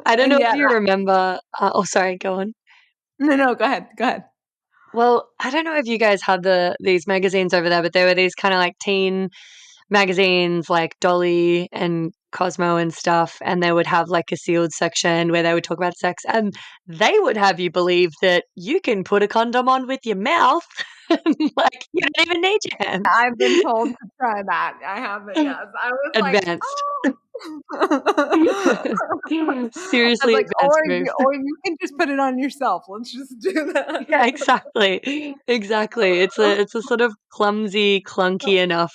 [SPEAKER 3] I don't
[SPEAKER 5] and
[SPEAKER 3] know if
[SPEAKER 5] yet,
[SPEAKER 3] you remember. Oh, sorry, go on.
[SPEAKER 5] no, go ahead. Go ahead.
[SPEAKER 3] Well, I don't know if you guys had these magazines over there, but there were these kind of like teen magazines like Dolly and Cosmo and stuff, and they would have like a sealed section where they would talk about sex, and they would have you believe that you can put a condom on with your mouth, like you don't even need your hands.
[SPEAKER 5] I've been told to try that. I haven't, yes. I was like,
[SPEAKER 3] Advanced.
[SPEAKER 5] oh. I was
[SPEAKER 3] Seriously
[SPEAKER 5] like,
[SPEAKER 3] advanced move.
[SPEAKER 5] or you can just put it on yourself. Let's just do that.
[SPEAKER 3] Yeah, exactly. Exactly. It's a sort of clumsy, clunky enough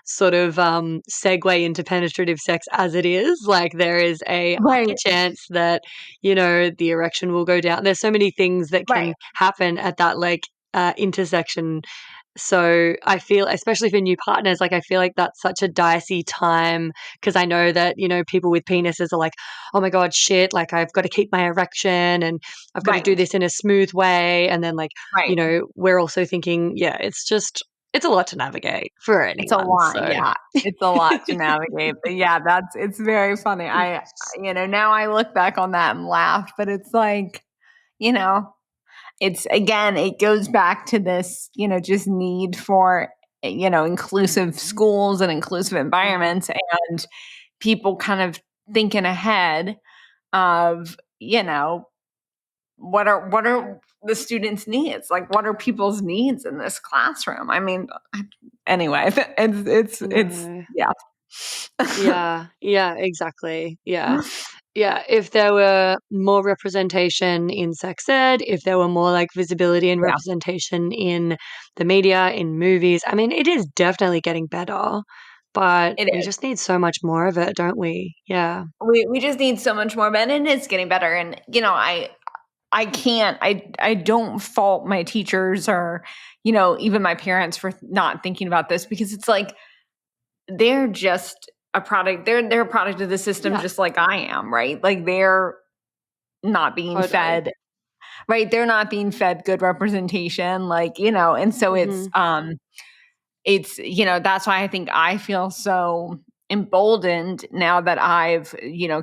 [SPEAKER 3] sort of segue into penetrative sex as it is. Like there is a high
[SPEAKER 5] Right,
[SPEAKER 3] chance that, the erection will go down. There's so many things that
[SPEAKER 5] right,
[SPEAKER 3] can happen at that intersection. So I feel, especially for new partners, like I feel like that's such a dicey time because I know that, people with penises are like, oh my God, shit, like I've got to keep my erection and I've got to do
[SPEAKER 5] right,
[SPEAKER 3] this in a smooth way. And then, like,
[SPEAKER 5] right.
[SPEAKER 3] we're also thinking, yeah, it's a lot to navigate for
[SPEAKER 5] It's a
[SPEAKER 3] anyone.
[SPEAKER 5] lot,
[SPEAKER 3] So,
[SPEAKER 5] yeah. It's a lot to navigate, but yeah, it's very funny. Now I look back on that and laugh, but it's like, you know, it's again, it goes back to this, just need for, inclusive schools and inclusive environments and people kind of thinking ahead of, what are the students' needs? Like, what are people's needs in this classroom? I mean, anyway, it's
[SPEAKER 3] no.
[SPEAKER 5] yeah.
[SPEAKER 3] Yeah, exactly. Yeah. Yeah, if there were more representation in sex ed, if there were more like visibility and
[SPEAKER 5] Yeah,
[SPEAKER 3] representation in the media, in movies, I mean, it is definitely getting better, but
[SPEAKER 5] it
[SPEAKER 3] we
[SPEAKER 5] is.
[SPEAKER 3] just need so much more of it, don't we? Yeah.
[SPEAKER 5] We just need so much more, but it is getting better. And I can't I don't fault my teachers or even my parents for not thinking about this, because it's like they're just a product. They're a product of the system,
[SPEAKER 3] Yeah,
[SPEAKER 5] just like I am, right? Like they're not being
[SPEAKER 3] totally.
[SPEAKER 5] fed, right? They're not being fed good representation, and so
[SPEAKER 3] Hmm.
[SPEAKER 5] that's why I think I feel so emboldened now that I've,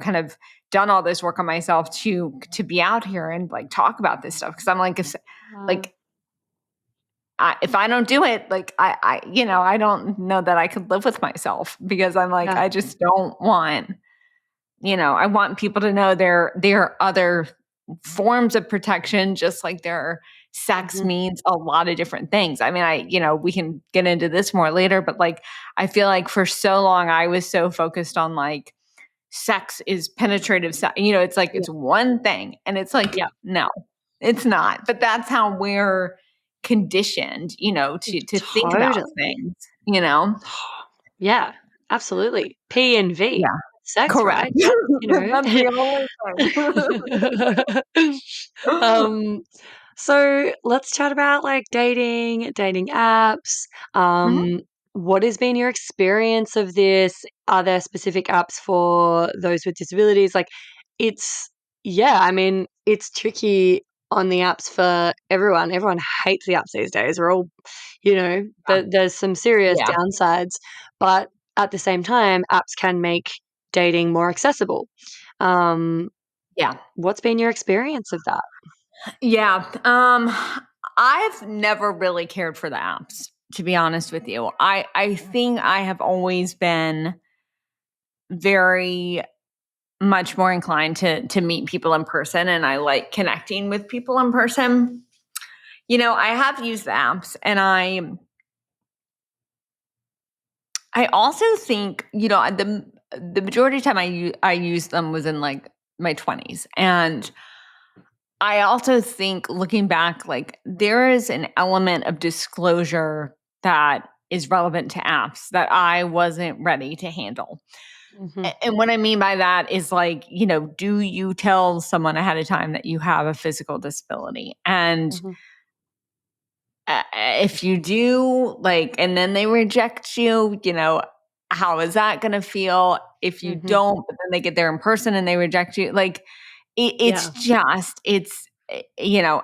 [SPEAKER 5] kind of done all this work on myself to be out here and like talk about this stuff. Cause I'm like,
[SPEAKER 3] Uh,
[SPEAKER 5] like, if I don't do it, like I don't know that I could live with myself, because I'm like,
[SPEAKER 3] yeah.
[SPEAKER 5] I just don't want, I want people to know there are other forms of protection, just like sex
[SPEAKER 3] Hmm.
[SPEAKER 5] means a lot of different things. I mean, we can get into this more later, but like, I feel like for so long I was so focused on like sex is penetrative sex. It's like
[SPEAKER 3] Yeah.
[SPEAKER 5] it's one thing, and it's like
[SPEAKER 3] Yeah.
[SPEAKER 5] no, it's not. But that's how we're conditioned, to think about
[SPEAKER 3] Totally.
[SPEAKER 5] things,
[SPEAKER 3] Yeah, absolutely. P and V.
[SPEAKER 5] Yeah,
[SPEAKER 3] Sex,
[SPEAKER 5] correct.
[SPEAKER 3] right? That's.
[SPEAKER 5] That's the only thing.
[SPEAKER 3] Um, so let's chat about like dating apps.
[SPEAKER 5] Mhm.
[SPEAKER 3] Um, what has been your experience of this? Are there specific apps for those with disabilities? Like, I mean, it's tricky on the apps for everyone. Everyone hates the apps these days. We're all, there's some serious
[SPEAKER 5] Yeah.
[SPEAKER 3] downsides, but at the same time, apps can make dating more accessible.
[SPEAKER 5] Yeah.
[SPEAKER 3] What's been your experience of that?
[SPEAKER 5] Yeah. I've never really cared for the apps, to be honest with you. I think I have always been very much more inclined to meet people in person, and I like connecting with people in person. I have used the apps, and I also think, the majority of the time I used them was in like my 20s. And I also think, looking back, like there is an element of disclosure that is relevant to apps that I wasn't ready to handle.
[SPEAKER 3] Mhm,
[SPEAKER 5] And what I mean by that is, like, do you tell someone ahead of time that you have a physical disability? And
[SPEAKER 3] mhm.
[SPEAKER 5] if you do, like, and then they reject you, how is that going to feel? If you
[SPEAKER 3] Mhm.
[SPEAKER 5] don't, but then they get there in person and they reject you, like,
[SPEAKER 3] Yeah.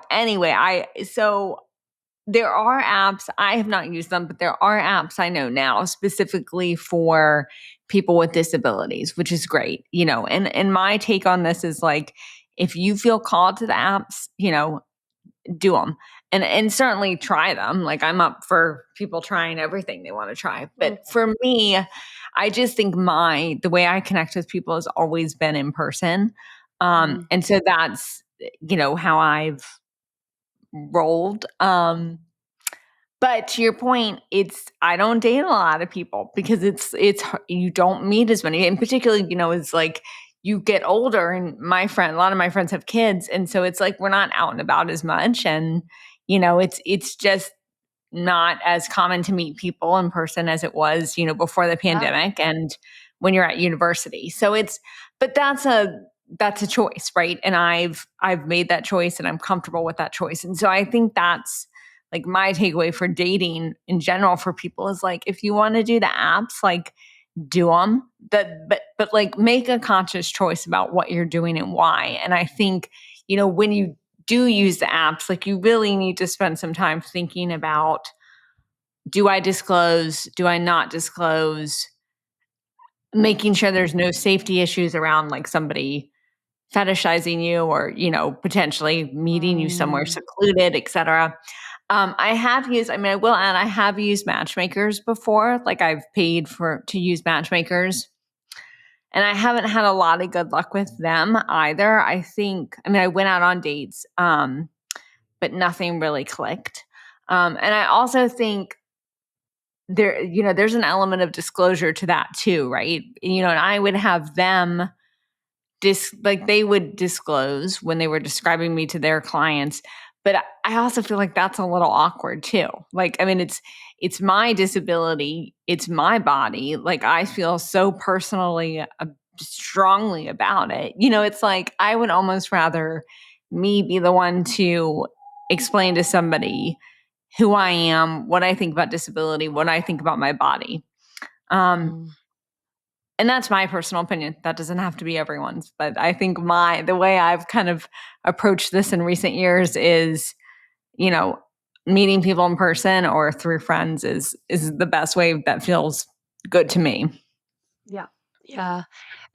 [SPEAKER 5] anyway, so there are apps. I have not used them, but there are apps I know now specifically for people with disabilities, which is great. And my take on this is, like, if you feel called to the apps, do them, and certainly try them. Like, I'm up for people trying everything they want to try. But
[SPEAKER 3] Mm,
[SPEAKER 5] for me, I just think the way I connect with people has always been in person.
[SPEAKER 3] mhm,
[SPEAKER 5] And so that's, how I've rolled. But to your point, I don't date a lot of people because you don't meet as many, and particularly, it's like you get older, and a lot of my friends have kids, and so it's like we're not out and about as much, and it's just not as common to meet people in person as it was, before the
[SPEAKER 3] yeah,
[SPEAKER 5] pandemic and when you're at university. But that's a choice, right? And I've made that choice, and I'm comfortable with that choice. And so I think that's like my takeaway for dating in general for people is, like, if you want to do the apps, like, do them, but like, make a conscious choice about what you're doing and why. And I think, when you do use the apps, like, you really need to spend some time thinking about, do I disclose? Do I not disclose? Making sure there's no safety issues around, like, somebody fetishizing you, or, potentially meeting you somewhere
[SPEAKER 3] mm,
[SPEAKER 5] secluded, etc. I will add, I have used matchmakers before. Like, I've paid to use matchmakers, and I haven't had a lot of good luck with them either. I went out on dates, but nothing really clicked. And I also think there's an element of disclosure to that too, right? And I would have them they would disclose when they were describing me to their clients. But I also feel like that's a little awkward too. Like, I mean, it's my disability, it's my body. Like, I feel so personally, strongly about it. It's like, I would almost rather me be the one to explain to somebody who I am, what I think about disability, what I think about my body. Um,
[SPEAKER 3] mm.
[SPEAKER 5] and that's my personal opinion. That doesn't have to be everyone's, but I think the way I've kind of approached this in recent years is, you know, meeting people in person or through friends is the best way that feels good to me.
[SPEAKER 3] Yeah. Yeah.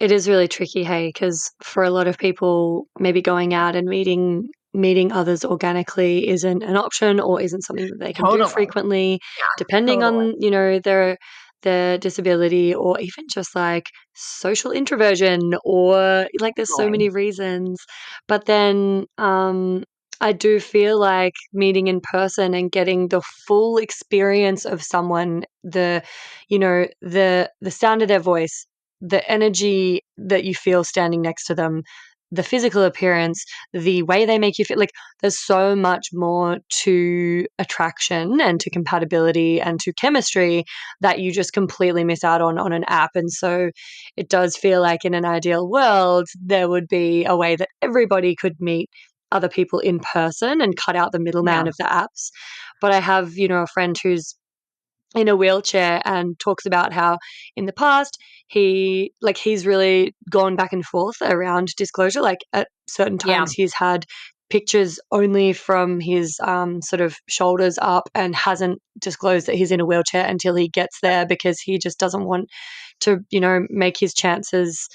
[SPEAKER 3] It is really tricky, hey, because for a lot of people, maybe going out and meeting others organically isn't an option or isn't something that they can do
[SPEAKER 5] Totally.
[SPEAKER 3] frequently, depending
[SPEAKER 5] Totally.
[SPEAKER 3] on, their disability or even just like social introversion or like there's so
[SPEAKER 5] Totally.
[SPEAKER 3] many reasons. But then I do feel like meeting in person and getting the full experience of someone, the sound of their voice, the energy that you feel standing next to them, the physical appearance, the way they make you feel. Like, there's so much more to attraction and to compatibility and to chemistry that you just completely miss out on an app. And so it does feel like in an ideal world, there would be a way that everybody could meet other people in person and cut out the middleman
[SPEAKER 5] Yeah.
[SPEAKER 3] of the apps. But I have, a friend who's in a wheelchair and talks about how in the past he's really gone back and forth around disclosure. Like at certain
[SPEAKER 5] Yeah.
[SPEAKER 3] times he's had pictures only from his sort of shoulders up and hasn't disclosed that he's in a wheelchair until he gets there, because he just doesn't want to, make his chances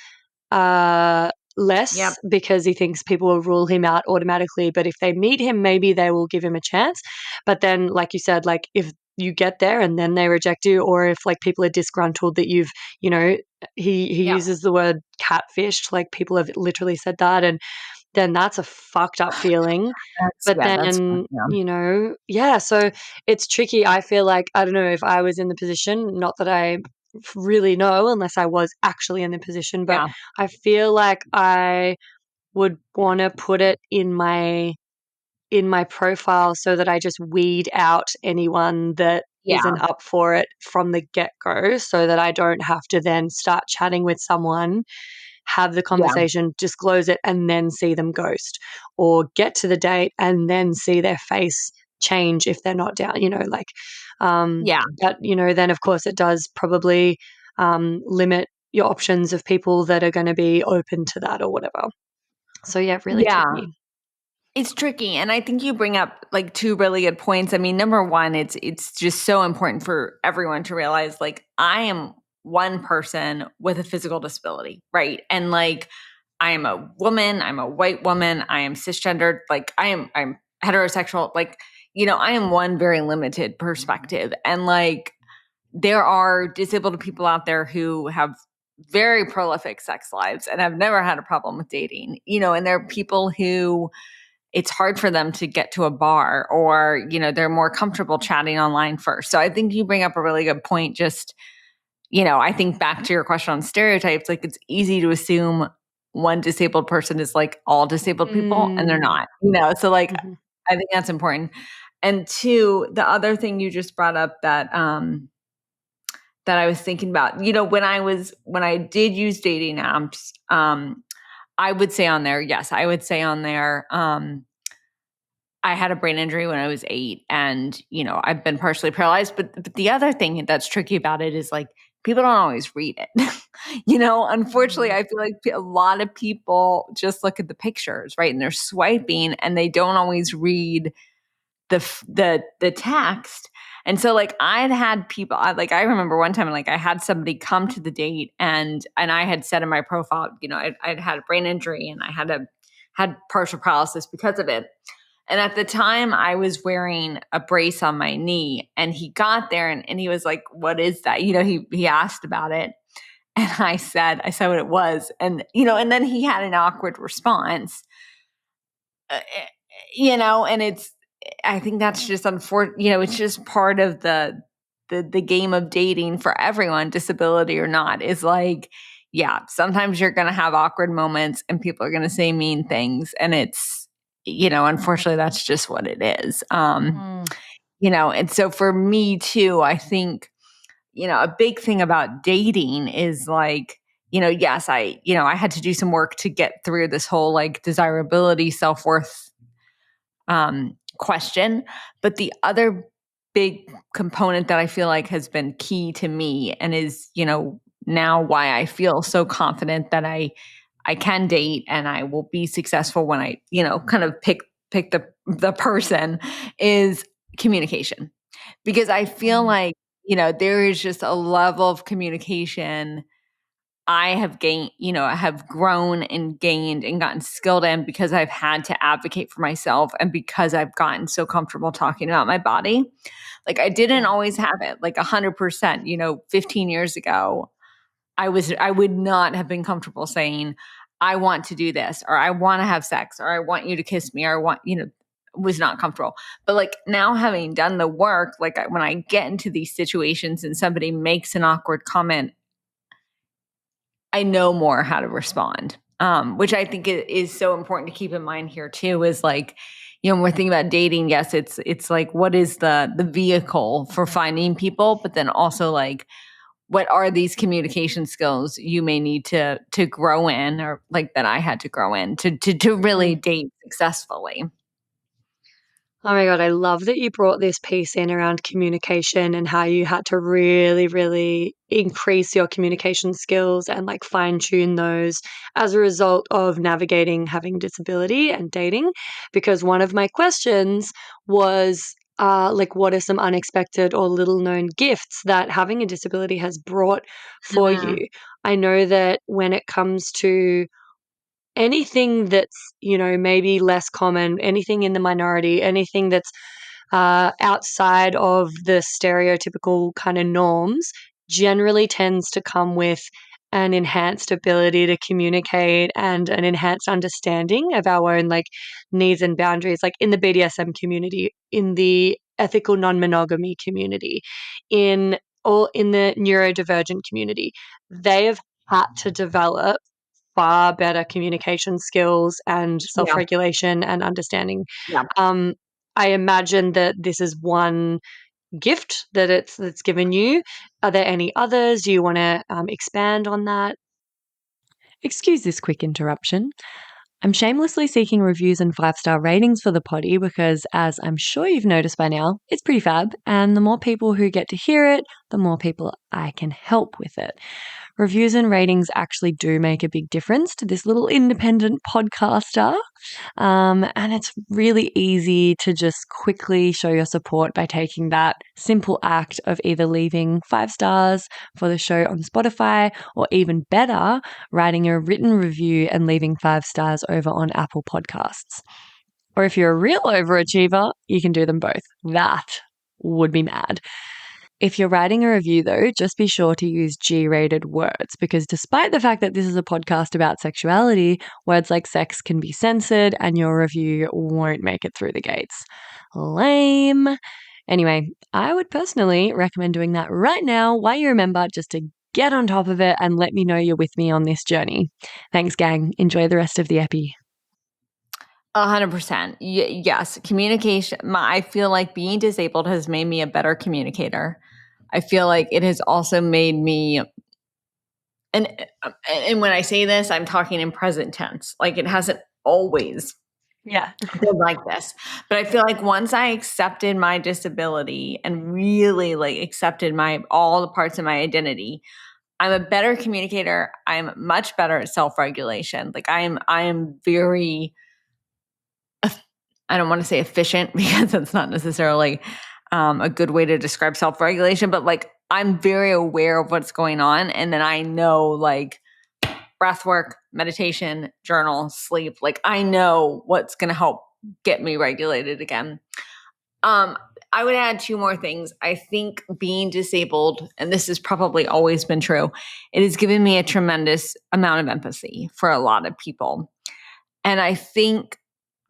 [SPEAKER 3] less,
[SPEAKER 5] Yep.
[SPEAKER 3] because he thinks people will rule him out automatically. But if they meet him, maybe they will give him a chance. But then, like you said, like if you get there and then they reject you, or if like people are disgruntled that you've, he
[SPEAKER 5] Yep.
[SPEAKER 3] uses the word catfished, like people have literally said that, and then that's a fucked up feeling. But
[SPEAKER 5] That's
[SPEAKER 3] then,
[SPEAKER 5] yeah.
[SPEAKER 3] so it's tricky. I feel like, I don't know if I was in the position, not that I really know unless I was actually in the position, but
[SPEAKER 5] Yeah.
[SPEAKER 3] I feel like I would want to put it in my profile so that I just weed out anyone that
[SPEAKER 5] Yeah.
[SPEAKER 3] isn't up for it from the get-go, so that I don't have to then start chatting with someone, have the
[SPEAKER 5] Yeah.
[SPEAKER 3] conversation, disclose it, and then see them ghost, or get to the date and then see their face change if they're not down,
[SPEAKER 5] Yeah.
[SPEAKER 3] but, then of course it does probably limit your options of people that are going to be open to that or whatever. So yeah, really
[SPEAKER 5] Yeah.
[SPEAKER 3] tricky.
[SPEAKER 5] It's tricky. And I think you bring up like two really good points. I mean, number one, it's just so important for everyone to realize like I am one person with a physical disability, right? And like I am a woman, I'm a white woman, I am cisgendered, like I'm heterosexual, like, I am one very limited perspective. And like there are disabled people out there who have very prolific sex lives and have never had a problem with dating, and there are people who it's hard for them to get to a bar, or, they're more comfortable chatting online first. So I think you bring up a really good point. Just, I think back to your question on stereotypes, like it's easy to assume one disabled person is like all disabled people, and they're not, so like,
[SPEAKER 3] Mm-hmm.
[SPEAKER 5] I think that's important. And two, the other thing you just brought up that, that I was thinking about, when I did use dating apps, I would say on there, yes, I would say on there, I had a brain injury when I was 8, and, I've been partially paralyzed. But the other thing that's tricky about it is like people don't always read it. Unfortunately, I feel like a lot of people just look at the pictures, right? And they're swiping and they don't always read the text. And so like I'd had people, I remember one time, like I had somebody come to the date, and I had said in my profile, I'd had a brain injury and I had partial paralysis because of it. And at the time I was wearing a brace on my knee, and he got there and he was like, "What is that?" He asked about it. And I said what it was. And, and then he had an awkward response, and I think that's just unfortunate. It's just part of the game of dating for everyone, disability or not, is like, yeah, sometimes you're going to have awkward moments and people are going to say mean things. And it's, unfortunately, that's just what it is. And so for me too, I think, a big thing about dating is like, yes, I had to do some work to get through this whole like desirability, self-worth question. But the other big component that I feel like has been key to me, and is, now why I feel so confident that I can date and I will be successful when I, kind of pick the person, is communication. Because I feel like, there is just a level of communication I have gained, I have grown and gained and gotten skilled in, because I've had to advocate for myself, and because I've gotten so comfortable talking about my body. Like I didn't always have it like 100%, 15 years ago, I would not have been comfortable saying, I want to do this, or I want to have sex, or I want you to kiss me, or I want, was not comfortable. But like now, having done the work, like when I get into these situations and somebody makes an awkward comment, I know more how to respond, which I think is so important to keep in mind here too. Is like, when we're thinking about dating, yes, it's like, what is the vehicle for finding people, but then also like, what are these communication skills you may need to grow in, or like that I had to grow in to really date successfully.
[SPEAKER 3] Oh my God, I love that you brought this piece in around communication and how you had to really, really increase your communication skills and like fine tune those as a result of navigating having disability and dating. Because one of my questions was, like, what are some unexpected or little known gifts that having a disability has brought for
[SPEAKER 5] Mm,
[SPEAKER 3] you? I know that when it comes to anything that's, maybe less common, anything in the minority, anything that's outside of the stereotypical kind of norms, generally tends to come with an enhanced ability to communicate and an enhanced understanding of our own like needs and boundaries, like in the BDSM community, in the ethical non-monogamy community, in in the neurodivergent community. They have had to develop far better communication skills and
[SPEAKER 5] yeah,
[SPEAKER 3] self-regulation and understanding.
[SPEAKER 5] yeah.
[SPEAKER 3] Um, I imagine that this is one gift that that's given you. Are there any others? Do you want to expand on that? Excuse this quick interruption. I'm shamelessly seeking reviews and 5-star ratings for the potty because, as I'm sure you've noticed by now, it's pretty fab. And the more people who get to hear it, the more people I can help with it. Reviews and ratings actually do make a big difference to this little independent podcaster. And it's really easy to just quickly show your support by taking that simple act of either leaving 5 stars for the show on Spotify, or even better, writing a written review and leaving 5 stars over on Apple Podcasts. Or if you're a real overachiever, you can do them both. That would be mad. If you're writing a review, though, just be sure to use G-rated words, because despite the fact that this is a podcast about sexuality, words like sex can be censored and your review won't make it through the gates. Lame. Anyway, I would personally recommend doing that right now while you remember, just to get on top of it and let me know you're with me on this journey. Thanks, gang. Enjoy the rest of the epi.
[SPEAKER 5] 100%. Yes, communication. I feel like being disabled has made me a better communicator. I feel like it has also made me, and when I say this, I'm talking in present tense. Like, it hasn't always
[SPEAKER 3] Yeah.
[SPEAKER 5] been like this, but I feel like once I accepted my disability and really like accepted my all the parts of my identity, I'm a better communicator. I'm much better at self-regulation. Like, I am very, I don't want to say efficient because that's not necessarily a good way to describe self-regulation, but like, I'm very aware of what's going on. And then I know, like, breath work, meditation, journal, sleep. Like, I know what's going to help get me regulated again. I would add two more things. I think being disabled, and this has probably always been true, it has given me a tremendous amount of empathy for a lot of people. And I think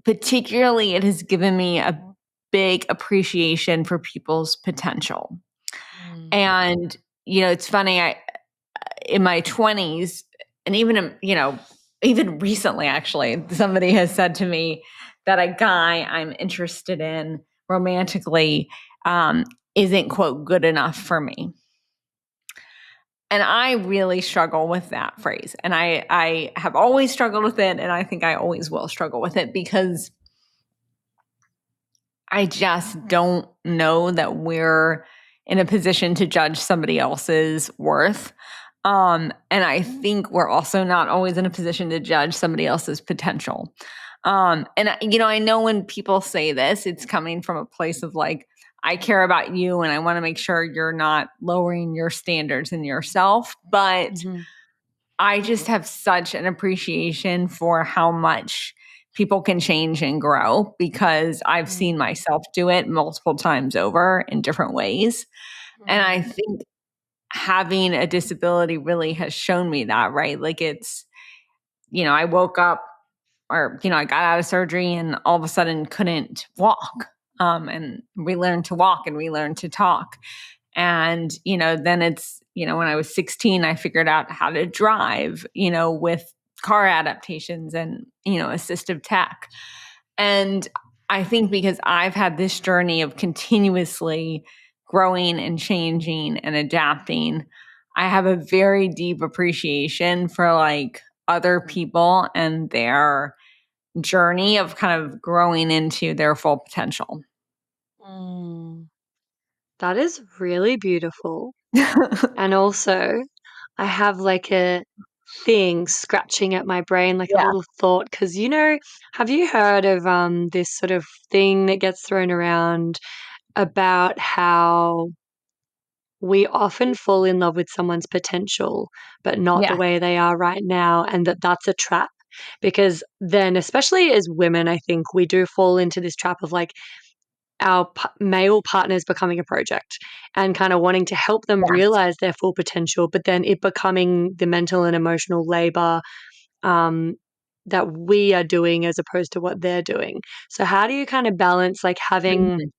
[SPEAKER 5] particularly it has given me a big appreciation for people's potential. And, it's funny, in my 20s, and even recently, actually, somebody has said to me that a guy I'm interested in romantically isn't, quote, good enough for me. And I really struggle with that phrase. And I have always struggled with it. And I think I always will struggle with it because I just don't know that we're in a position to judge somebody else's worth. And I think we're also not always in a position to judge somebody else's potential. I know when people say this, it's coming from a place of like, I care about you and I want to make sure you're not lowering your standards in yourself. But
[SPEAKER 3] Mhm.
[SPEAKER 5] I just have such an appreciation for how much people can change and grow because I've seen myself do it multiple times over in different ways. And I think having a disability really has shown me that, right? Like, it's, I woke up or, I got out of surgery and all of a sudden couldn't walk, and relearned to walk and relearned to talk. And, then it's, when I was 16, I figured out how to drive, with car adaptations and, assistive tech. And I think because I've had this journey of continuously growing and changing and adapting, I have a very deep appreciation for like other people and their journey of kind of growing into their full potential.
[SPEAKER 3] That is really beautiful. And also, I have like a thing scratching at my brain, like a
[SPEAKER 5] Yeah.
[SPEAKER 3] little thought, because have you heard of this sort of thing that gets thrown around about how we often fall in love with someone's potential, but not the
[SPEAKER 5] Yeah.
[SPEAKER 3] way they are right now, and that's a trap? Because then, especially as women, I think we do fall into this trap of like our male partners becoming a project and kind of wanting to help them
[SPEAKER 5] Yes.
[SPEAKER 3] realize their full potential, but then it becoming the mental and emotional labor um, that we are doing as opposed to what they're doing. So, how do you kind of balance like having
[SPEAKER 5] Mhm.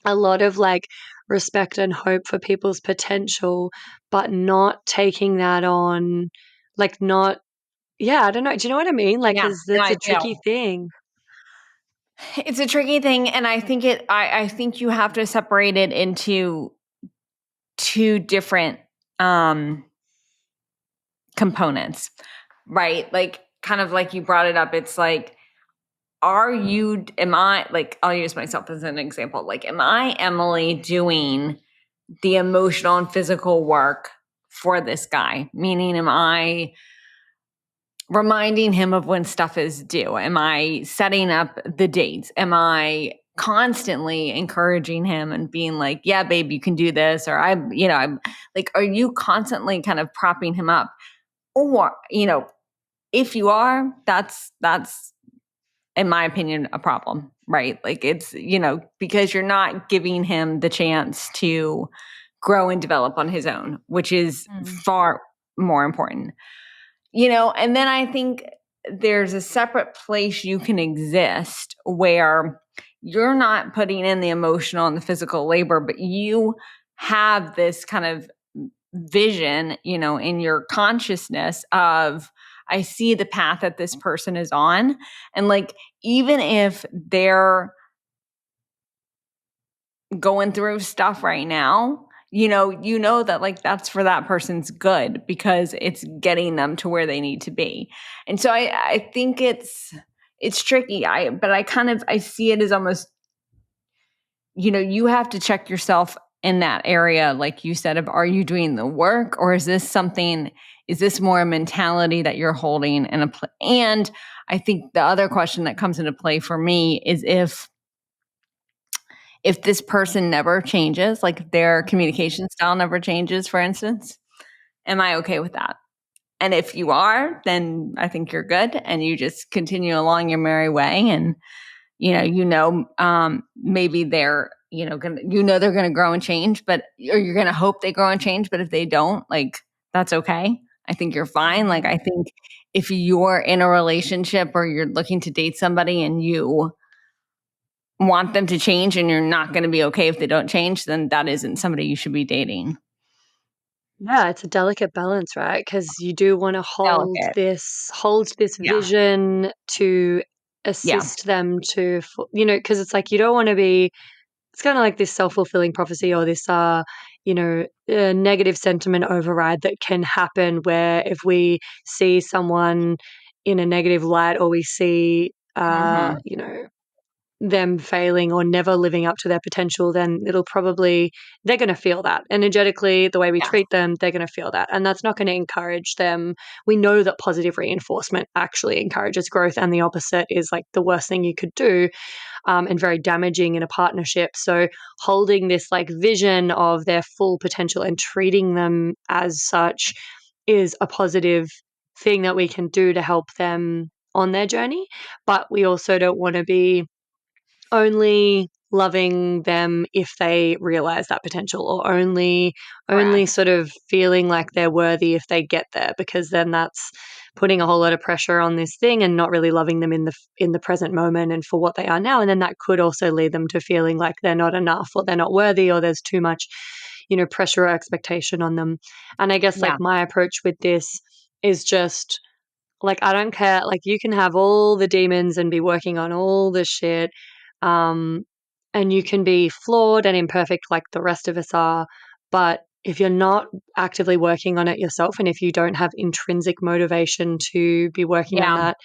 [SPEAKER 3] a lot of like respect and hope for people's potential, but not taking that on, like, not, yeah, I don't know. Do you know what I mean? Like,
[SPEAKER 5] Yeah.
[SPEAKER 3] is
[SPEAKER 5] No,
[SPEAKER 3] that's
[SPEAKER 5] I
[SPEAKER 3] a
[SPEAKER 5] do.
[SPEAKER 3] tricky thing.
[SPEAKER 5] It's a tricky thing, and I think I think you have to separate it into two different components, right? Like kind of like you brought it up. It's like, am I, like, I'll use myself as an example. Like, am I, Emily, doing the emotional and physical work for this guy? Meaning, am I reminding him of when stuff is due? Am I setting up the dates? Am I constantly encouraging him and being like, yeah, babe, you can do this? Or I'm like, are you constantly kind of propping him up? Or, if you are, that's in my opinion a problem, right? Like it's, because you're not giving him the chance to grow and develop on his own, which is far more important. And then I think there's a separate place you can exist where you're not putting in the emotional and the physical labor, but you have this kind of vision, in your consciousness of, I see the path that this person is on. And like, even if they're going through stuff right now, that like that's for that person's good because it's getting them to where they need to be. And so I think it's tricky. But I see it as almost, you have to check yourself in that area, like you said, of, are you doing the work, or is this more a mentality that you're holding in a and I think the other question that comes into play for me is if this person never changes, like their communication style never changes, for instance, am I okay with that? And if you are, then I think you're good and you just continue along your merry way. And, maybe they're, they're going to grow and change, or you're going to hope they grow and change. But if they don't, like, that's okay. I think you're fine. Like, I think if you're in a relationship or you're looking to date somebody and you want them to change and you're not going to be okay if they don't change, then that isn't somebody you should be dating.
[SPEAKER 3] Yeah, it's a delicate balance, right? Because you do want to
[SPEAKER 5] Delicate.
[SPEAKER 3] hold this
[SPEAKER 5] Yeah.
[SPEAKER 3] vision to
[SPEAKER 5] Yeah.
[SPEAKER 3] assist them to, because it's like you don't want to be. It's kind of like this self-fulfilling prophecy or this, negative sentiment override that can happen where if we see someone in a negative light or we see,
[SPEAKER 5] Mm-hmm.
[SPEAKER 3] them failing or never living up to their potential, then they're going to feel that energetically. The way we
[SPEAKER 5] Yeah.
[SPEAKER 3] treat them, they're going to feel that. And that's not going to encourage them. We know that positive reinforcement actually encourages growth, and the opposite is like the worst thing you could do, and very damaging in a partnership. So holding this like vision of their full potential and treating them as such is a positive thing that we can do to help them on their journey. But we also don't want to be only loving them if they realize that potential, or only
[SPEAKER 5] Correct.
[SPEAKER 3] sort of feeling like they're worthy if they get there, because then that's putting a whole lot of pressure on this thing and not really loving them in the present moment and for what they are now. And then that could also lead them to feeling like they're not enough or they're not worthy or there's too much, pressure or expectation on them. And I guess like
[SPEAKER 5] Yeah.
[SPEAKER 3] my approach with this is just like, I don't care. Like, you can have all the demons and be working on all the shit. Um, and you can be flawed and imperfect like the rest of us are. But if you're not actively working on it yourself and if you don't have intrinsic motivation to be working on
[SPEAKER 5] Yeah.
[SPEAKER 3] that,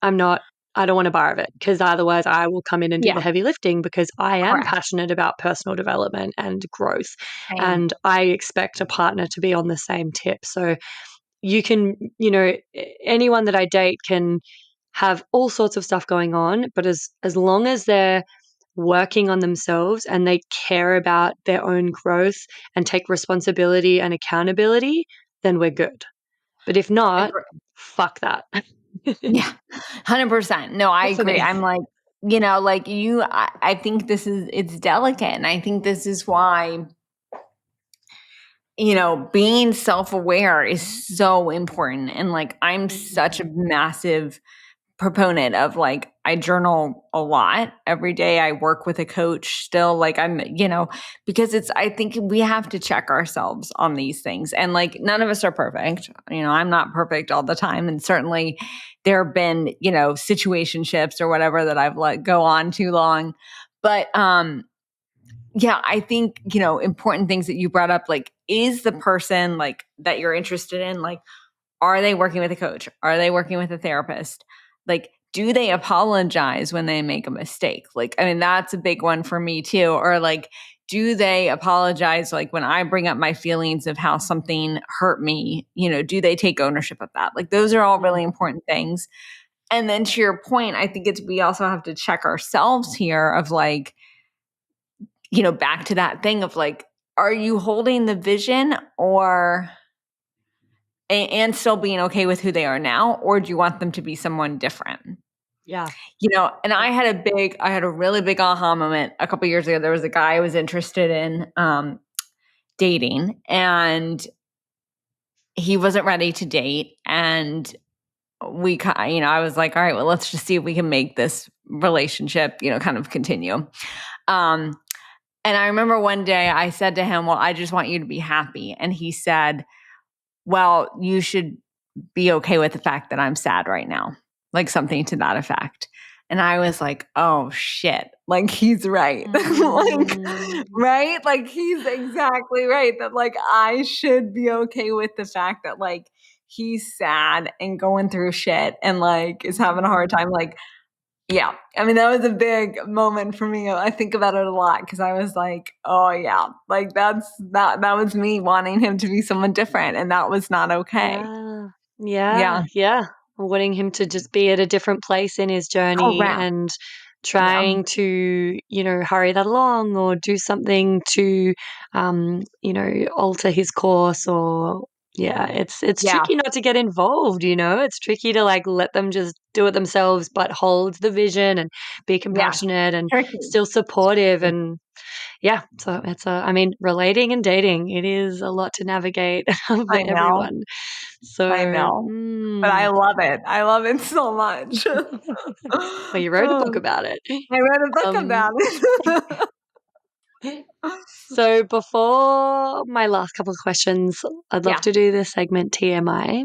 [SPEAKER 3] I'm not I don't want a bar of it, because otherwise I will come in and do the
[SPEAKER 5] Yeah.
[SPEAKER 3] heavy lifting, because I am
[SPEAKER 5] Correct.
[SPEAKER 3] passionate about personal development and growth.
[SPEAKER 5] Same.
[SPEAKER 3] And I expect a partner to be on the same tip. So you can, anyone that I date can have all sorts of stuff going on, but as long as they're working on themselves and they care about their own growth and take responsibility and accountability, then we're good. But if not, fuck that.
[SPEAKER 5] Yeah, 100%. No, I
[SPEAKER 3] Not for
[SPEAKER 5] agree.
[SPEAKER 3] me.
[SPEAKER 5] I'm like, like I think it's delicate. And I think this is why, being self-aware is so important. And like, I'm such a massive proponent of like, I journal a lot every day. I work with a coach still. Like because I think we have to check ourselves on these things. And like, none of us are perfect. I'm not perfect all the time. And certainly there have been, situationships or whatever that I've let go on too long. But, yeah, I think, important things that you brought up, like, is the person like that you're interested in, like, are they working with a coach? Are they working with a therapist? Like, do they apologize when they make a mistake? Like, I mean, that's a big one for me too. Or like, do they apologize? Like when I bring up my feelings of how something hurt me, do they take ownership of that? Like those are all really important things. And then to your point, I think we also have to check ourselves here of like, back to that thing of like, are you holding the vision or and still being okay with who they are now, or do you want them to be someone different?
[SPEAKER 3] Yeah.
[SPEAKER 5] And I had a really big aha moment a couple years ago. There was a guy I was interested in dating, and he wasn't ready to date. And I was like, all right, well, let's just see if we can make this relationship, kind of continue. And I remember one day I said to him, well, I just want you to be happy. And he said, well, you should be okay with the fact that I'm sad right now, like something to that effect. And I was like, oh shit, like he's right. Like, right? Like he's exactly right that like I should be okay with the fact that like he's sad and going through shit and like is having a hard time. Like, yeah. I mean, that was a big moment for me. I think about it a lot because I was like, oh yeah, like that was me wanting him to be someone different, and that was not okay.
[SPEAKER 3] Yeah.
[SPEAKER 5] Yeah.
[SPEAKER 3] Wanting him to just be at a different place in his journey
[SPEAKER 5] Correct.
[SPEAKER 3] and
[SPEAKER 5] Yeah.
[SPEAKER 3] trying to, hurry that along or do something to, alter his course or it's
[SPEAKER 5] Yeah.
[SPEAKER 3] tricky not to get involved, It's tricky to like let them just do it themselves, but hold the vision and be
[SPEAKER 5] Yeah.
[SPEAKER 3] compassionate and
[SPEAKER 5] Tricky.
[SPEAKER 3] still supportive and so relating and dating, it is a lot to navigate for
[SPEAKER 5] I know.
[SPEAKER 3] everyone. So,
[SPEAKER 5] I know. But I love it. I love it so much.
[SPEAKER 3] well, you wrote a book
[SPEAKER 5] Oh,
[SPEAKER 3] about it.
[SPEAKER 5] I read a book
[SPEAKER 3] Um,
[SPEAKER 5] about it.
[SPEAKER 3] so before my last couple of questions, I'd love
[SPEAKER 5] Yeah.
[SPEAKER 3] to do the segment TMI.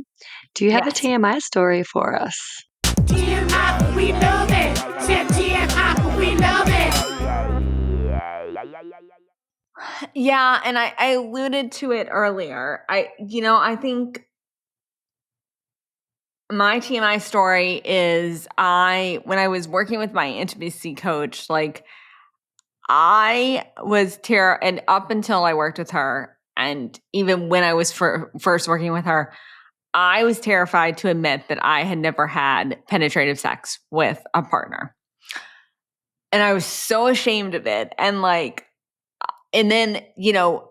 [SPEAKER 3] Do you have a
[SPEAKER 5] Yes.
[SPEAKER 3] TMI story for us?
[SPEAKER 6] TMI, we love it. Said TMI, we love it.
[SPEAKER 5] Yeah, and I alluded to it earlier. I think my TMI story is when I was working with my intimacy coach, like I was and up until I worked with her, and even when I was first working with her, I was terrified to admit that I had never had penetrative sex with a partner. And I was so ashamed of it. And like, and then,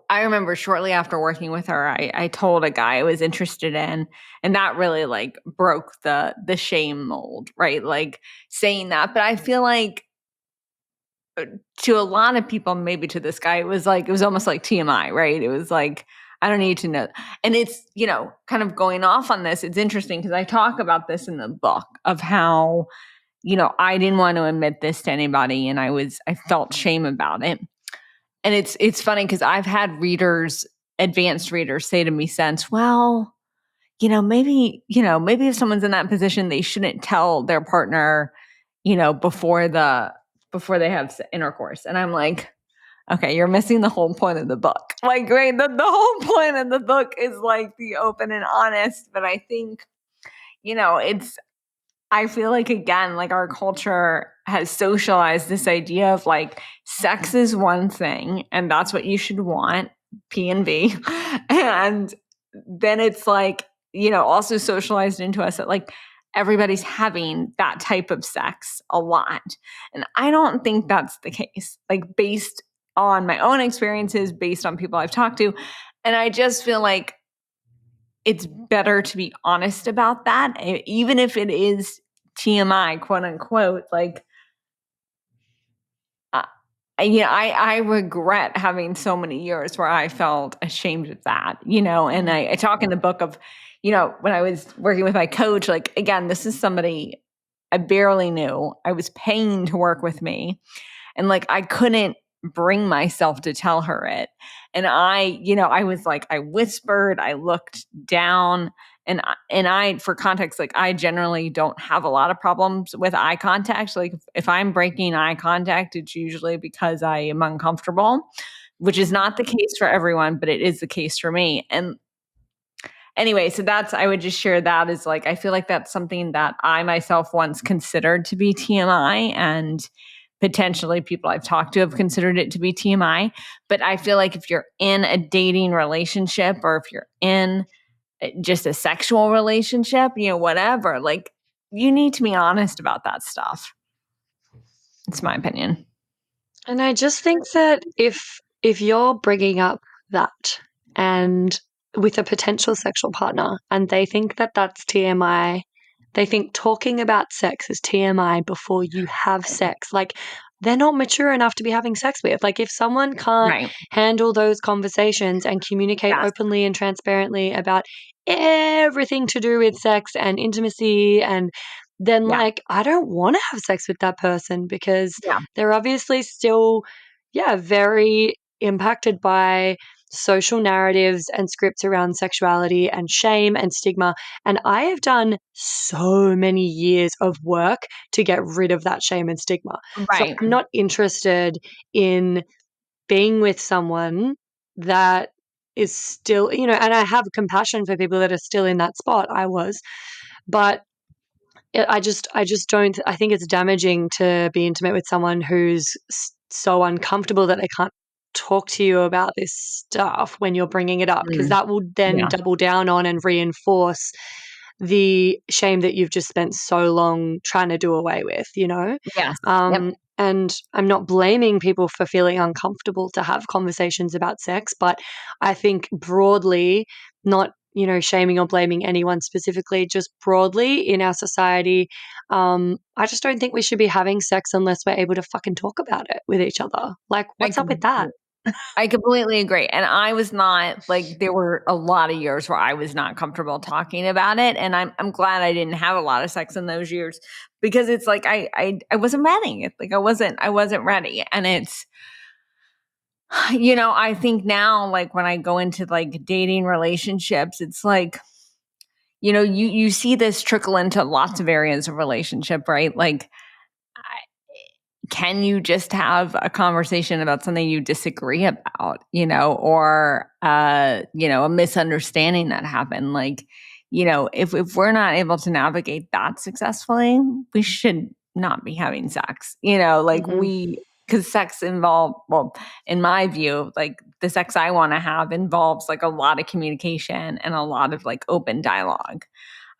[SPEAKER 5] I remember shortly after working with her, I told a guy I was interested in, and that really like broke the shame mold, right? Like saying that. But I feel like to a lot of people, maybe to this guy, it was almost like TMI, right? It was like, I don't need to know. And it's, kind of going off on this. It's interesting because I talk about this in the book of how, I didn't want to admit this to anybody and I felt shame about it. And it's funny because I've had advanced readers say to me since, well, maybe if someone's in that position, they shouldn't tell their partner, before they have intercourse. And I'm like, okay, you're missing the whole point of the book. Like, right, the whole point of the book is like the open and honest. But I think, it's I feel like, again, like our culture has socialized this idea of like sex is one thing and that's what you should want, P and V. And then it's like, also socialized into us that like everybody's having that type of sex a lot. And I don't think that's the case, like based on my own experiences, based on people I've talked to. And I just feel like it's better to be honest about that, even if it is TMI, quote unquote. Like, I regret having so many years where I felt ashamed of that, and I talk in the book of, when I was working with my coach, like, again, this is somebody I barely knew. I was paying to work with me. And like, I couldn't bring myself to tell her it. And I was like, I whispered, I looked down, and I, for context, like I generally don't have a lot of problems with eye contact. Like if I'm breaking eye contact, it's usually because I am uncomfortable, which is not the case for everyone, but it is the case for me. And anyway, so I would just share that as like, I feel like that's something that I myself once considered to be TMI, and potentially people I've talked to have considered it to be TMI. But I feel like if you're in a dating relationship, or if you're in just a sexual relationship, whatever, like you need to be honest about that stuff. It's my opinion.
[SPEAKER 3] And I just think that if you're bringing up that and with a potential sexual partner and they think that that's TMI, they think talking about sex is TMI before you have sex. Like they're not mature enough to be having sex with. Like if someone can't
[SPEAKER 5] Right.
[SPEAKER 3] handle those conversations and communicate
[SPEAKER 5] Yes.
[SPEAKER 3] openly and transparently about everything to do with sex and intimacy, and then
[SPEAKER 5] Yeah.
[SPEAKER 3] like I don't want to have sex with that person because
[SPEAKER 5] Yeah.
[SPEAKER 3] they're obviously still, very impacted by social narratives and scripts around sexuality and shame and stigma. And I have done so many years of work to get rid of that shame and stigma. So
[SPEAKER 5] Right.
[SPEAKER 3] I'm not interested in being with someone that is still, and I have compassion for people that are still in that spot. I was, but I just don't. I think it's damaging to be intimate with someone who's so uncomfortable that they can't talk to you about this stuff when you're bringing it up, because
[SPEAKER 5] Mm.
[SPEAKER 3] that will then
[SPEAKER 5] Yeah.
[SPEAKER 3] double down on and reinforce the shame that you've just spent so long trying to do away with.
[SPEAKER 5] Yes. Yep.
[SPEAKER 3] And I'm not blaming people for feeling uncomfortable to have conversations about sex, but I think broadly, not shaming or blaming anyone specifically, just broadly in our society, I just don't think we should be having sex unless we're able to fucking talk about it with each other. Like,
[SPEAKER 5] I
[SPEAKER 3] what's up with that?
[SPEAKER 5] I completely agree. And I was not like, there were a lot of years where I was not comfortable talking about it. And I'm glad I didn't have a lot of sex in those years, because it's like I wasn't ready. It's like I wasn't ready. And it's, I think now, like when I go into like dating relationships, it's like, you see this trickle into lots of areas of relationship, right? Like, can you just have a conversation about something you disagree about, or, a misunderstanding that happened? Like, if we're not able to navigate that successfully, we should not be having sex, like
[SPEAKER 3] Mhm.
[SPEAKER 5] because sex well, in my view, like the sex I want to have involves like a lot of communication and a lot of like open dialogue.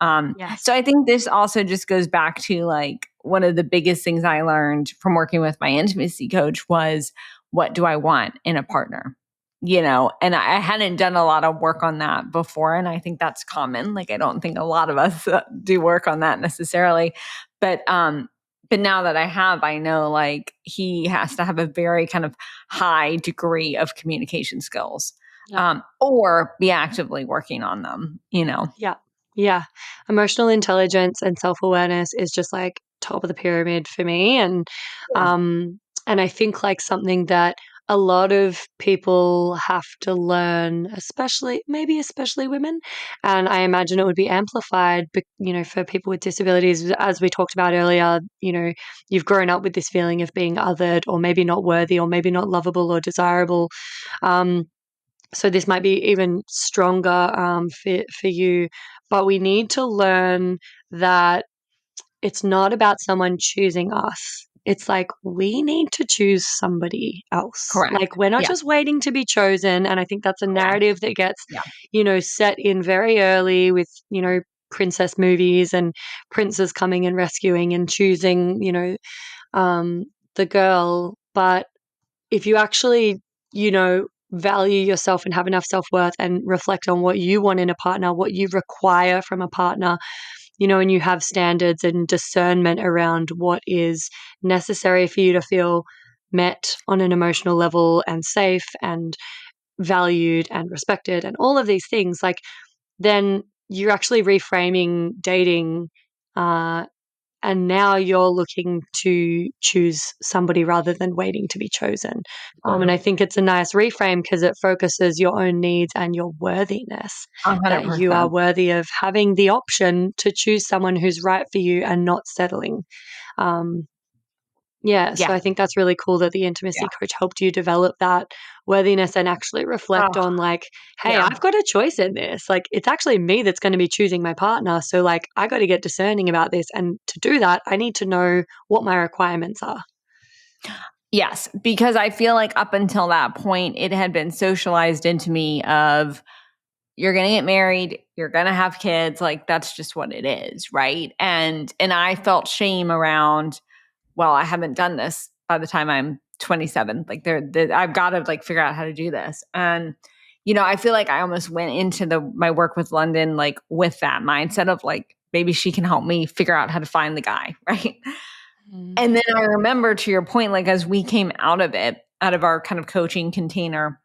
[SPEAKER 3] Yes.
[SPEAKER 5] So I think this also just goes back to like one of the biggest things I learned from working with my intimacy coach was, what do I want in a partner? And I hadn't done a lot of work on that before. And I think that's common. Like, I don't think a lot of us do work on that necessarily. But now that I have, I know like he has to have a very kind of high degree of communication skills,
[SPEAKER 3] Yeah.
[SPEAKER 5] or be actively working on them.
[SPEAKER 3] Yeah. Yeah. Emotional intelligence and self-awareness is just like top of the pyramid for me.
[SPEAKER 5] Yeah.
[SPEAKER 3] And I think like something that a lot of people have to learn, especially women. And I imagine it would be amplified, for people with disabilities, as we talked about earlier, you've grown up with this feeling of being othered or maybe not worthy or maybe not lovable or desirable. Um, so this might be even stronger for you, but we need to learn that it's not about someone choosing us. It's like we need to choose somebody else.
[SPEAKER 5] Correct.
[SPEAKER 3] Like we're not
[SPEAKER 5] Yeah.
[SPEAKER 3] just waiting to be chosen. And I think that's a narrative that gets,
[SPEAKER 5] Yeah.
[SPEAKER 3] set in very early with, princess movies and princes coming and rescuing and choosing, the girl. But if you actually, value yourself and have enough self-worth and reflect on what you want in a partner, what you require from a partner, and you have standards and discernment around what is necessary for you to feel met on an emotional level and safe and valued and respected and all of these things, like then you're actually reframing dating, uh, and now you're looking to choose somebody rather than waiting to be chosen. And I think it's a nice reframe because it focuses your own needs and your worthiness, that you are
[SPEAKER 5] 100%.
[SPEAKER 3] worthy of having the option to choose someone who's right for you and not settling. Um, so
[SPEAKER 5] Yeah.
[SPEAKER 3] I think that's really cool that the intimacy
[SPEAKER 5] Yeah.
[SPEAKER 3] coach helped you develop that worthiness and actually reflect
[SPEAKER 5] Oh,
[SPEAKER 3] on like, hey,
[SPEAKER 5] yeah.
[SPEAKER 3] I've got a choice in this. Like it's actually me that's going to be choosing my partner. So like I got to get discerning about this. And to do that, I need to know what my requirements are.
[SPEAKER 5] Yes, because I feel like up until that point, it had been socialized into me of you're going to get married, you're going to have kids, like that's just what it is, right? And I felt shame around, well, I haven't done this by the time I'm 27. Like I've got to like figure out how to do this. And I feel like I almost went into my work with London like with that mindset of like maybe she can help me figure out how to find the guy, right? And then I remember, to your point, like as we came out of it, out of our kind of coaching container,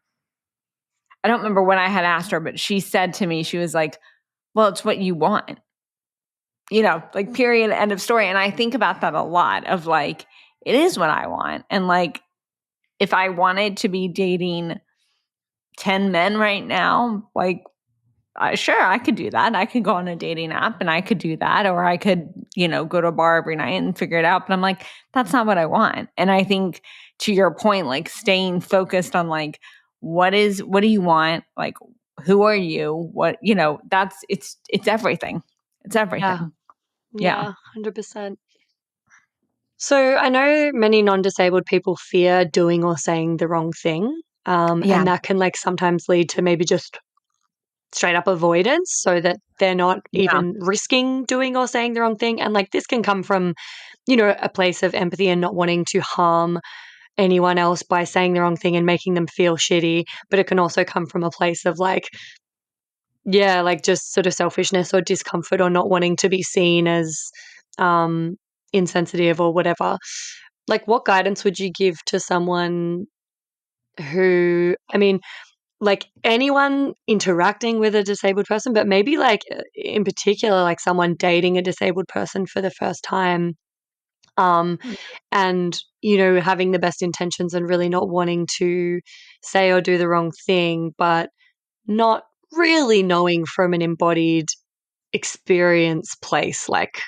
[SPEAKER 5] I don't remember when I had asked her, but she said to me, she was like, well, it's what you want, like period, end of story. And I think about that a lot of like, it is what I want. And like, if I wanted to be dating 10 men right now, like, sure, I could do that. I could go on a dating app and I could do that. Or I could, go to a bar every night and figure it out. But I'm like, that's not what I want. And I think to your point, like staying focused on like, what do you want? Like, who are you? What, it's everything. It's everything. Yeah.
[SPEAKER 3] 100%. So I know many non-disabled people fear doing or saying the wrong thing.
[SPEAKER 5] Yeah.
[SPEAKER 3] And that can like sometimes lead to maybe just straight up avoidance so that they're not
[SPEAKER 5] Yeah.
[SPEAKER 3] even risking doing or saying the wrong thing. And like this can come from, a place of empathy and not wanting to harm anyone else by saying the wrong thing and making them feel shitty. But it can also come from a place of like, like just sort of selfishness or discomfort or not wanting to be seen as insensitive or whatever. Like, what guidance would you give to someone who, I mean, like anyone interacting with a disabled person, but maybe like in particular, like someone dating a disabled person for the first time, um, and having the best intentions and really not wanting to say or do the wrong thing, but not really knowing from an embodied experience place, like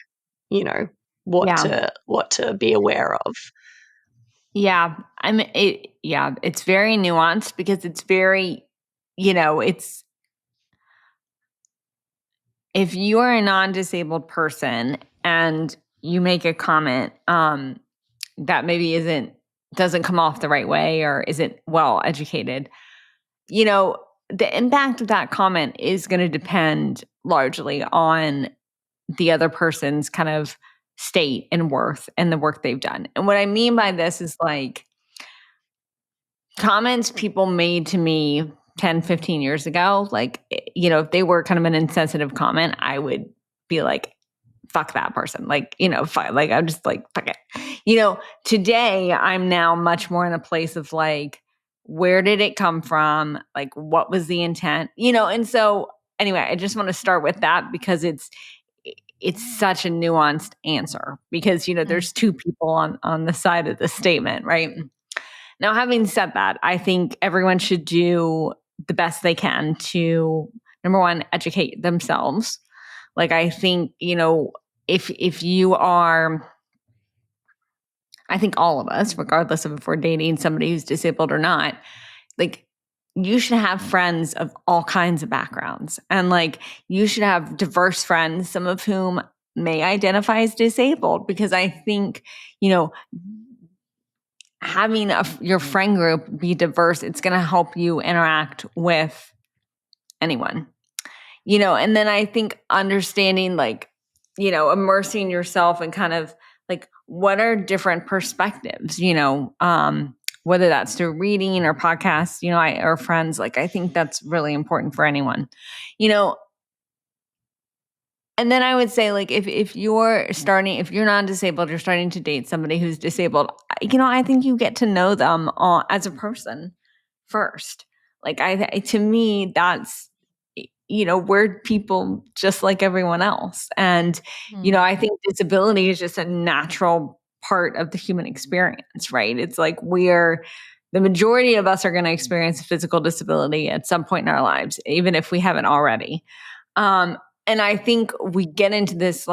[SPEAKER 3] what
[SPEAKER 5] Yeah.
[SPEAKER 3] to be aware of.
[SPEAKER 5] Yeah. It's very nuanced because it's very, it's, if you are a non-disabled person and you make a comment that maybe doesn't come off the right way or isn't well educated, the impact of that comment is going to depend largely on the other person's kind of state and worth and the work they've done. And what I mean by this is like comments people made to me 10, 15 years ago, like, if they were kind of an insensitive comment, I would be like, fuck that person. Like, like, I'm just like, fuck it. Today I'm now much more in a place of like, where did it come from? Like, what was the intent? And so anyway, I just want to start with that because it's such a nuanced answer because, there's two people on the side of the statement, right? Now, having said that, I think everyone should do the best they can to, number one, educate themselves. Like, I think, if you are, I think all of us, regardless of if we're dating somebody who's disabled or not, like, you should have friends of all kinds of backgrounds. And like, you should have diverse friends, some of whom may identify as disabled, because I think, having your friend group be diverse, it's going to help you interact with anyone, and then I think understanding, immersing yourself in kind of like, what are different perspectives, whether that's through reading or podcasts, or friends, I think that's really important for anyone, and then I would say, if you're not disabled, you're starting to date somebody who's disabled, I think you get to know them as a person first. To me, that's, we're people just like everyone else. And, I think disability is just a natural part of the human experience, right? It's like the majority of us are going to experience physical disability at some point in our lives, even if we haven't already. And I think we get into this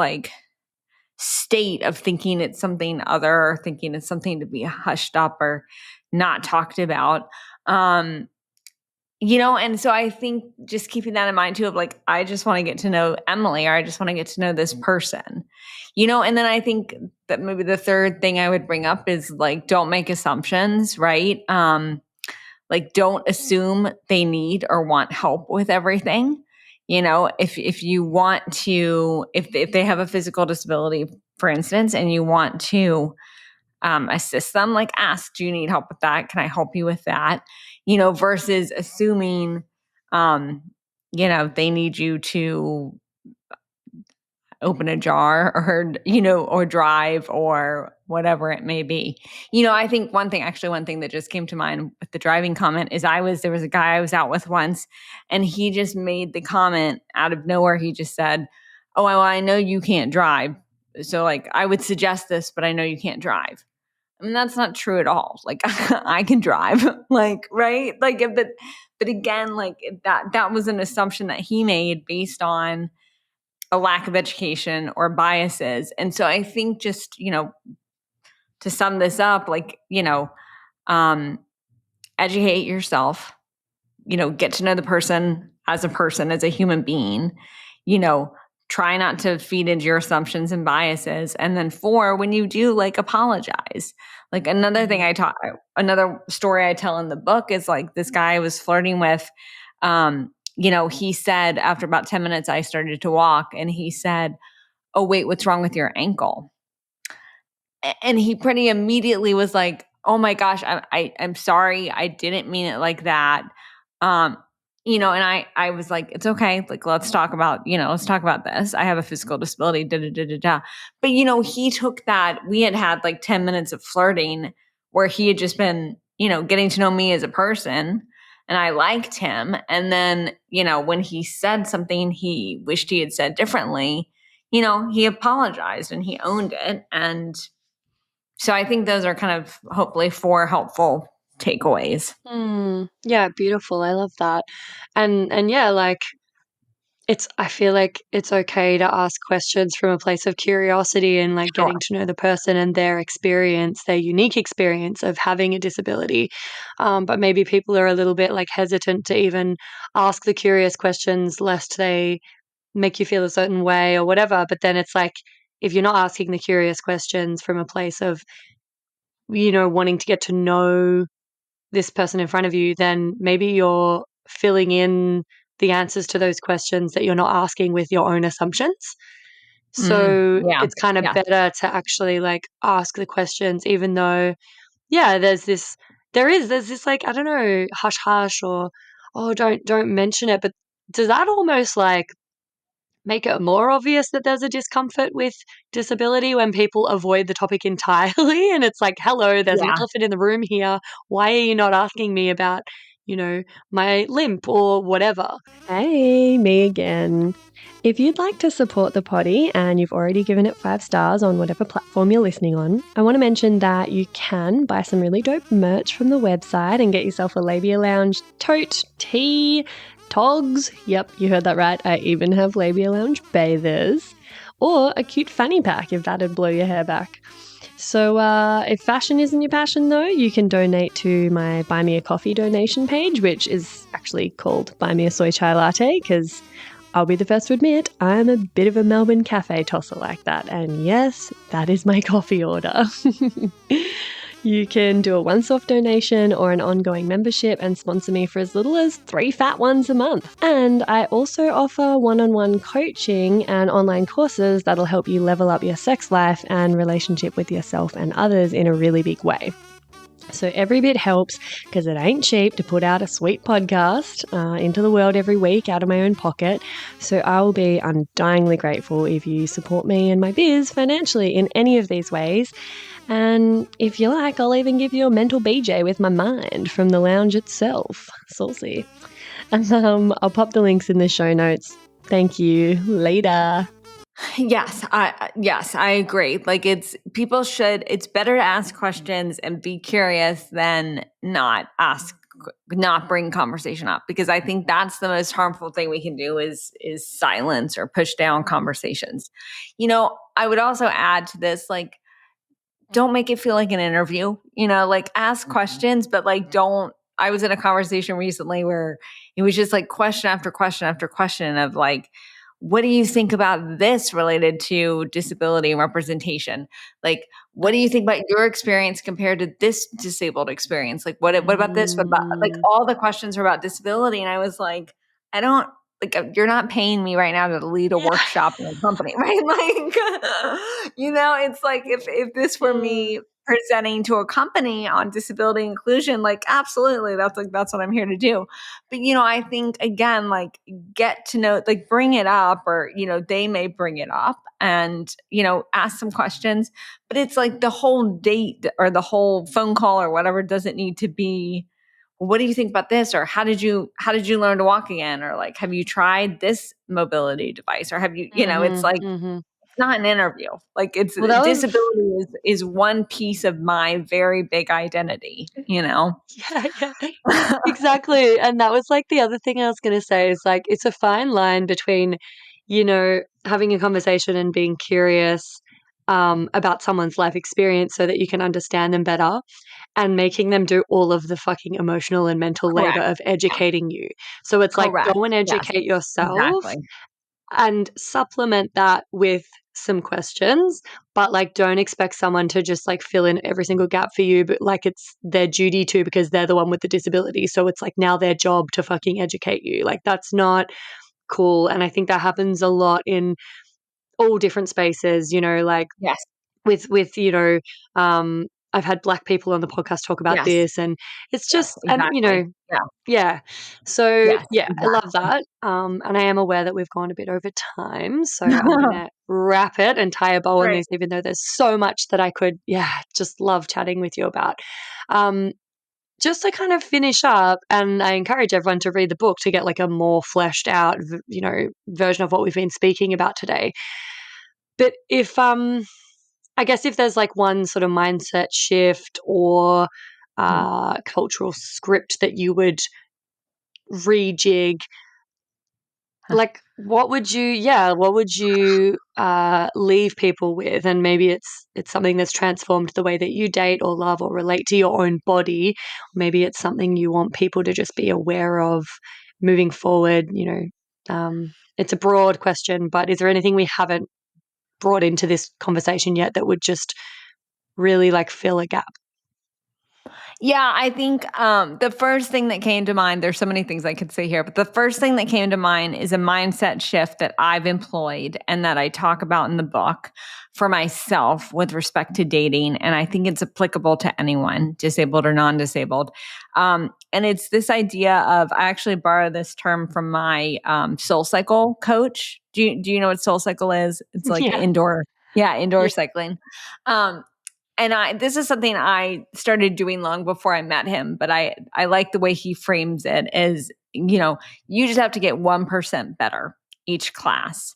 [SPEAKER 5] state of thinking it's something other, or thinking it's something to be hushed up or not talked about. And so I think just keeping that in mind too, of I just want to get to know Emily, or I just want to get to know this person, and then I think that maybe the third thing I would bring up is don't make assumptions, right? Don't assume they need or want help with everything. If you want to, if they have a physical disability, for instance, and you want to assist them, ask, do you need help with that? Can I help you with that? Versus assuming, they need you to open a jar, or drive, or whatever it may be. I think one thing that just came to mind with the driving comment is there was a guy I was out with once, and he just made the comment out of nowhere. He just said, "Oh, well, I know you can't drive. So I would suggest this, but I know you can't drive." I mean, that's not true at all. I can drive, right? But again, that was an assumption that he made based on a lack of education or biases. And so I think just, to sum this up, educate yourself, get to know the person, as a human being, try not to feed into your assumptions and biases. And then 4, when you do, apologize. Another story I tell in the book is this guy I was flirting with, he said, after about 10 minutes, I started to walk, and he said, "Oh, wait, what's wrong with your ankle?" And he pretty immediately was like, "Oh my gosh, I'm sorry. I didn't mean it like that." And I was like, "It's okay. Let's talk about this. I have a physical disability, da, da, da, da, da." But, he took that, we had 10 minutes of flirting where he had just been, getting to know me as a person, and I liked him. And then, when he said something he wished he had said differently, he apologized and he owned it. And so I think those are kind of hopefully 4 helpful takeaways.
[SPEAKER 3] Yeah, beautiful. I love that. And yeah, I feel like it's okay to ask questions from a place of curiosity and
[SPEAKER 5] Sure.
[SPEAKER 3] getting to know the person and their experience, their unique experience of having a disability. But maybe people are a little bit hesitant to even ask the curious questions lest they make you feel a certain way or whatever. But then it's if you're not asking the curious questions from a place of, wanting to get to know this person in front of you, then maybe you're filling in the answers to those questions that you're not asking with your own assumptions. So
[SPEAKER 5] Yeah.
[SPEAKER 3] it's kind of
[SPEAKER 5] Yeah.
[SPEAKER 3] better to actually ask the questions, even though, yeah, there's this I don't know, hush hush, or, oh, don't mention it. But does that almost make it more obvious that there's a discomfort with disability when people avoid the topic entirely? And it's hello, there's an
[SPEAKER 5] Yeah.
[SPEAKER 3] elephant in the room here. Why are you not asking me about, my limp or whatever?
[SPEAKER 7] Hey, me again. If you'd like to support the potty and you've already given it 5 stars on whatever platform you're listening on, I want to mention that you can buy some really dope merch from the website and get yourself a Labia Lounge tote, tee, togs. Yep, you heard that right. I even have Labia Lounge bathers. Or a cute fanny pack if that'd blow your hair back. So if fashion isn't your passion, though, you can donate to my Buy Me a Coffee donation page, which is actually called Buy Me a Soy Chai Latte, because I'll be the first to admit I'm a bit of a Melbourne cafe tosser like that. And yes, that is my coffee order. You can do a once-off donation or an ongoing membership and sponsor me for as little as 3 fat ones a month. And I also offer one-on-one coaching and online courses that'll help you level up your sex life and relationship with yourself and others in a really big way. So every bit helps because it ain't cheap to put out a sweet podcast into the world every week out of my own pocket. So I will be undyingly grateful if you support me and my biz financially in any of these ways. And if you like, I'll even give you a mental BJ with my mind from the lounge itself. Saucy. I'll pop the links in the show notes. Thank you. Later.
[SPEAKER 5] Yes, I agree. Like it's better to ask questions and be curious than not bring conversation up, because I think that's the most harmful thing we can do is silence or push down conversations. I would also add to this, like, don't make it feel like an interview, like ask questions, but like I was in a conversation recently where it was just like question after question after question of like, what do you think about this related to disability and representation? Like, what do you think about your experience compared to this disabled experience? Like, what about this? What about, like, all the questions were about disability. And I was like, I don't, like, you're not paying me right now to lead a workshop in a company, right? Like, it's like if this were me presenting to a company on disability inclusion, like, absolutely, that's what I'm here to do. But, I think, again, like, get to know, like, bring it up, or, they may bring it up and, ask some questions, but it's like the whole date or the whole phone call or whatever doesn't need to be, well, what do you think about this? Or how did you learn to walk again? Or like, have you tried this mobility device? Or have you, it's like, it's not an interview. Like disability is one piece of my very big identity,
[SPEAKER 3] Yeah, exactly. And that was like the other thing I was going to say is like, it's a fine line between, having a conversation and being curious about someone's life experience so that you can understand them better, and making them do all of the fucking emotional and mental labor of educating you. So it's like, go and educate yourself and supplement that with some questions, but like don't expect someone to just like fill in every single gap for you, but like it's their duty to, because they're the one with the disability. So it's like now their job to fucking educate you. Like that's not cool. And I think that happens a lot in all different spaces, like with I've had Black people on the podcast talk about this, and it's just,
[SPEAKER 5] exactly.
[SPEAKER 3] and yeah. So
[SPEAKER 5] exactly.
[SPEAKER 3] I love that. And I am aware that we've gone a bit over time, so I'm gonna wrap it and tie a bow on this, even though there's so much that I could, just love chatting with you about. Just to kind of finish up, and I encourage everyone to read the book to get like a more fleshed out, version of what we've been speaking about today. But if I guess if there's like one sort of mindset shift or cultural script that you would rejig, like what would you leave people with? And maybe it's something that's transformed the way that you date or love or relate to your own body. Maybe it's something you want people to just be aware of moving forward. It's a broad question, but is there anything we haven't brought into this conversation yet that would just really like fill a gap?
[SPEAKER 5] Yeah, I think the first thing that came to mind, there's so many things I could say here, but the first thing that came to mind is a mindset shift that I've employed and that I talk about in the book for myself with respect to dating. And I think it's applicable to anyone, disabled or non-disabled. And it's this idea of, I actually borrow this term from my Soul Cycle coach. Do you know what Soul Cycle is? It's like indoor cycling. And this is something I started doing long before I met him, but I like the way he frames it as, you just have to get 1% better each class.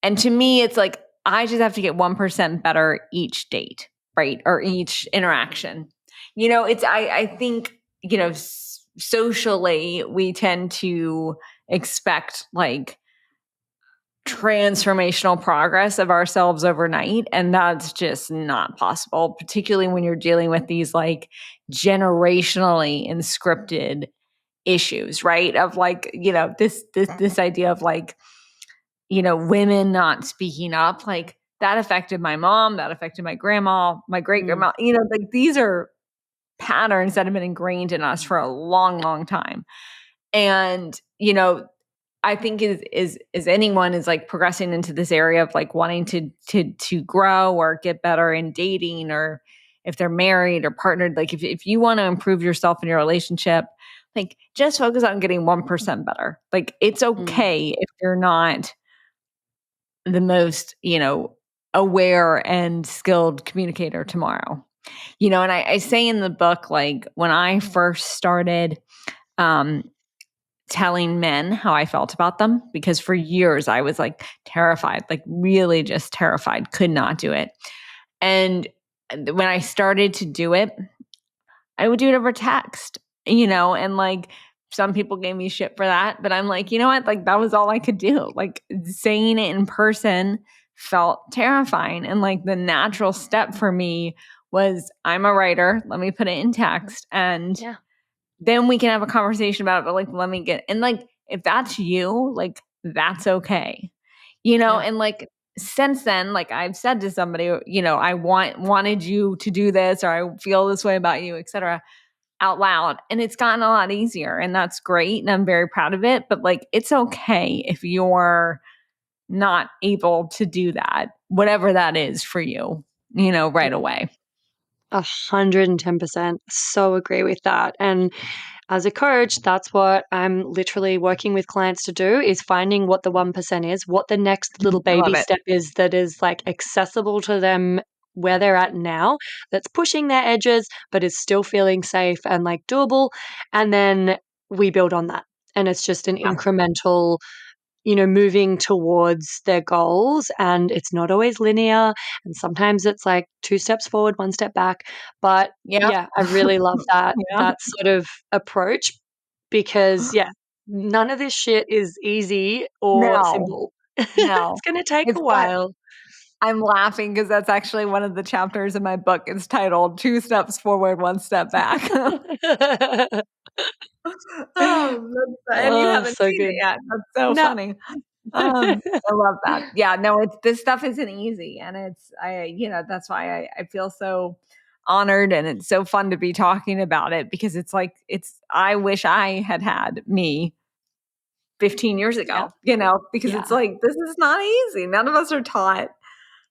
[SPEAKER 5] And to me, it's like, I just have to get 1% better each date, right? Or each interaction. I think, socially, we tend to expect like transformational progress of ourselves overnight. And that's just not possible, particularly when you're dealing with these like generationally inscripted issues, right? Of like, this idea of like, women not speaking up, like that affected my mom, that affected my grandma, my great grandma, like these are patterns that have been ingrained in us for a long, long time. And, I think is anyone is like progressing into this area of like wanting to grow or get better in dating, or if they're married or partnered, like if you want to improve yourself in your relationship, like just focus on getting 1% better. Like it's okay if you're not the most, aware and skilled communicator tomorrow. And I say in the book, like when I first started telling men how I felt about them, because for years I was like terrified, like really just terrified, could not do it. And when I started to do it, I would do it over text, and like some people gave me shit for that, but I'm like, you know what? Like that was all I could do. Like saying it in person felt terrifying. And like the natural step for me was, I'm a writer, let me put it in text, and then we can have a conversation about it. But like, let me get, and like, if that's you, like, that's okay. And like, since then, like I've said to somebody, I wanted you to do this, or I feel this way about you, etc., out loud. And it's gotten a lot easier, and that's great. And I'm very proud of it. But like, it's okay if you're not able to do that, whatever that is for you, right away.
[SPEAKER 3] 110%. So agree with that. And as a coach, that's what I'm literally working with clients to do, is finding what the 1% is, what the next little
[SPEAKER 5] I love
[SPEAKER 3] baby
[SPEAKER 5] it.
[SPEAKER 3] step is that is like accessible to them where they're at now, that's pushing their edges, but is still feeling safe and like doable. And then we build on that. And it's just an
[SPEAKER 5] Yeah.
[SPEAKER 3] incremental, moving towards their goals. And it's not always linear. And sometimes it's like 2 steps forward, 1 step back. But
[SPEAKER 5] Yeah.
[SPEAKER 3] yeah, I really love that
[SPEAKER 5] Yeah.
[SPEAKER 3] sort of approach, because none of this shit is easy or
[SPEAKER 5] No,
[SPEAKER 3] simple.
[SPEAKER 5] no.
[SPEAKER 3] It's going to take
[SPEAKER 5] It's
[SPEAKER 3] a
[SPEAKER 5] fun.
[SPEAKER 3] while.
[SPEAKER 5] I'm laughing because that's actually one of the chapters in my book. It's titled 2 Steps Forward, 1 Step Back. And you
[SPEAKER 3] Oh,
[SPEAKER 5] haven't
[SPEAKER 3] so
[SPEAKER 5] seen it
[SPEAKER 3] good.
[SPEAKER 5] yet. That's so
[SPEAKER 3] No.
[SPEAKER 5] funny. I love that. Yeah, no, this stuff isn't easy. And that's why I feel so honored, and it's so fun to be talking about it, because it's like, I wish I had me 15 years
[SPEAKER 3] Yeah.
[SPEAKER 5] ago, because it's
[SPEAKER 3] Yeah.
[SPEAKER 5] like, this is not easy. None of us are taught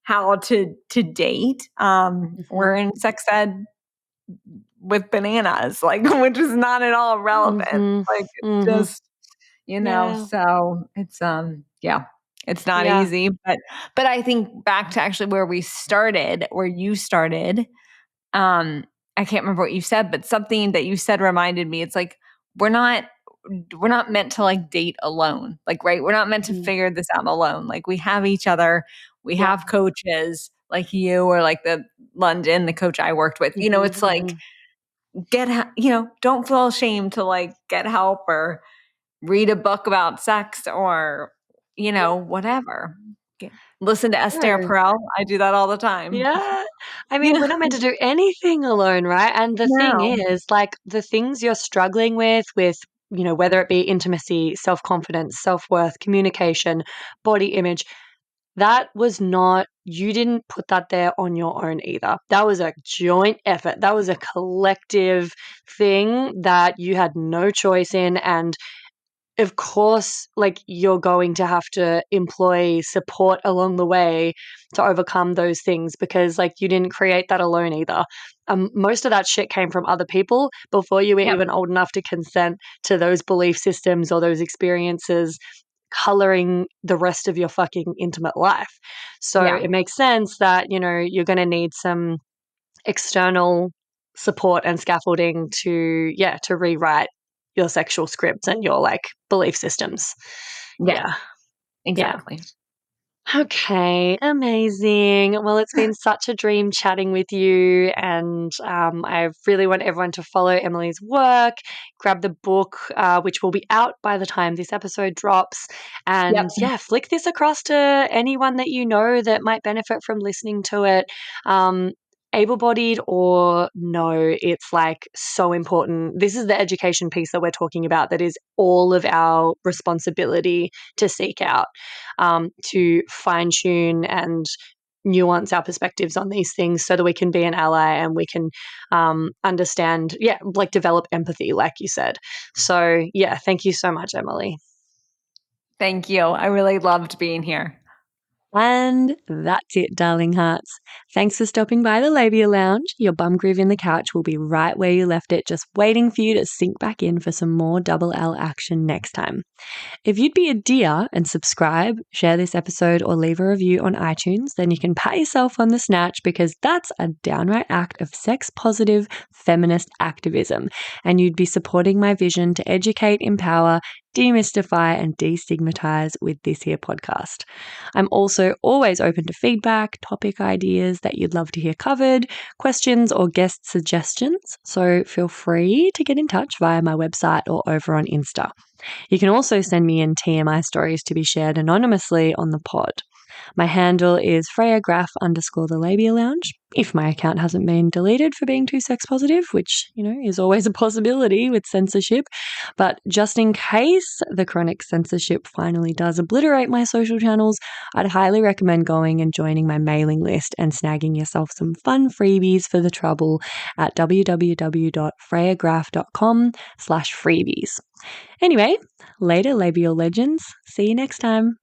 [SPEAKER 5] how to date. We're in sex ed with bananas, like, which is not at all relevant.
[SPEAKER 3] Mhm.
[SPEAKER 5] Like, it's
[SPEAKER 3] Mhm.
[SPEAKER 5] just,
[SPEAKER 3] Yeah.
[SPEAKER 5] so it's, it's not
[SPEAKER 3] Yeah.
[SPEAKER 5] easy, but I think back to actually where you started, I can't remember what you said, but something that you said reminded me. It's like, we're not meant to like date alone. Like, right? We're not meant to
[SPEAKER 3] Mhm.
[SPEAKER 5] figure this out alone. Like, we have each other. We
[SPEAKER 3] Yeah.
[SPEAKER 5] have coaches like you, or like the coach I worked with. It's like,
[SPEAKER 3] Mhm.
[SPEAKER 5] don't feel ashamed to like get help, or read a book about sex, or whatever. Listen to Esther
[SPEAKER 3] No.
[SPEAKER 5] Perel. I do that all the time.
[SPEAKER 3] Yeah. I mean,
[SPEAKER 5] Yeah.
[SPEAKER 3] we're not meant to do anything alone, right? And the thing
[SPEAKER 5] No.
[SPEAKER 3] is, like, the things you're struggling with, whether it be intimacy, self-confidence, self-worth, communication, body image, that was not, you didn't put that there on your own either. That was a joint effort. That was a collective thing that you had no choice in. And of course, like, you're going to have to employ support along the way to overcome those things, because like, you didn't create that alone either. Most of that shit came from other people before you were
[SPEAKER 5] Yep.
[SPEAKER 3] even old enough to consent to those belief systems or those experiences coloring the rest of your fucking intimate life. So
[SPEAKER 5] Yeah.
[SPEAKER 3] it makes sense that, you're going to need some external support and scaffolding to rewrite your sexual scripts and your like belief systems.
[SPEAKER 5] Yeah.
[SPEAKER 3] Yeah. Yeah.
[SPEAKER 5] Exactly.
[SPEAKER 3] Okay, amazing. Well, it's been such a dream chatting with you, and I really want everyone to follow Emily's work, grab the book, which will be out by the time this episode drops, and
[SPEAKER 5] Yep.
[SPEAKER 3] yeah, flick this across to anyone that you know that might benefit from listening to it. Um, able-bodied or no, it's like so important. This is the education piece that we're talking about, that is all of our responsibility to seek out, to fine-tune and nuance our perspectives on these things so that we can be an ally and we can understand, like develop empathy, like you said. So yeah, thank you so much, Emily.
[SPEAKER 5] Thank you. I really loved being here.
[SPEAKER 3] And that's it, darling hearts. Thanks for stopping by the Labia Lounge. Your bum groove in the couch will be right where you left it, just waiting for you to sink back in for some more double L action next time. If you'd be a dear and subscribe, share this episode, or leave a review on iTunes, then you can pat yourself on the snatch, because that's a downright act of sex-positive feminist activism, and you'd be supporting my vision to educate, empower, demystify, and destigmatize with this here podcast. I'm also always open to feedback, topic ideas that you'd love to hear covered, questions or guest suggestions, so feel free to get in touch via my website or over on Insta. You can also send me in TMI stories to be shared anonymously on the pod. My handle is FreyaGraf_the Labia Lounge. If my account hasn't been deleted for being too sex positive, which, is always a possibility with censorship. But just in case the chronic censorship finally does obliterate my social channels, I'd highly recommend going and joining my mailing list and snagging yourself some fun freebies for the trouble at www.freyagraf.com/freebies. Anyway, later, labial legends. See you next time.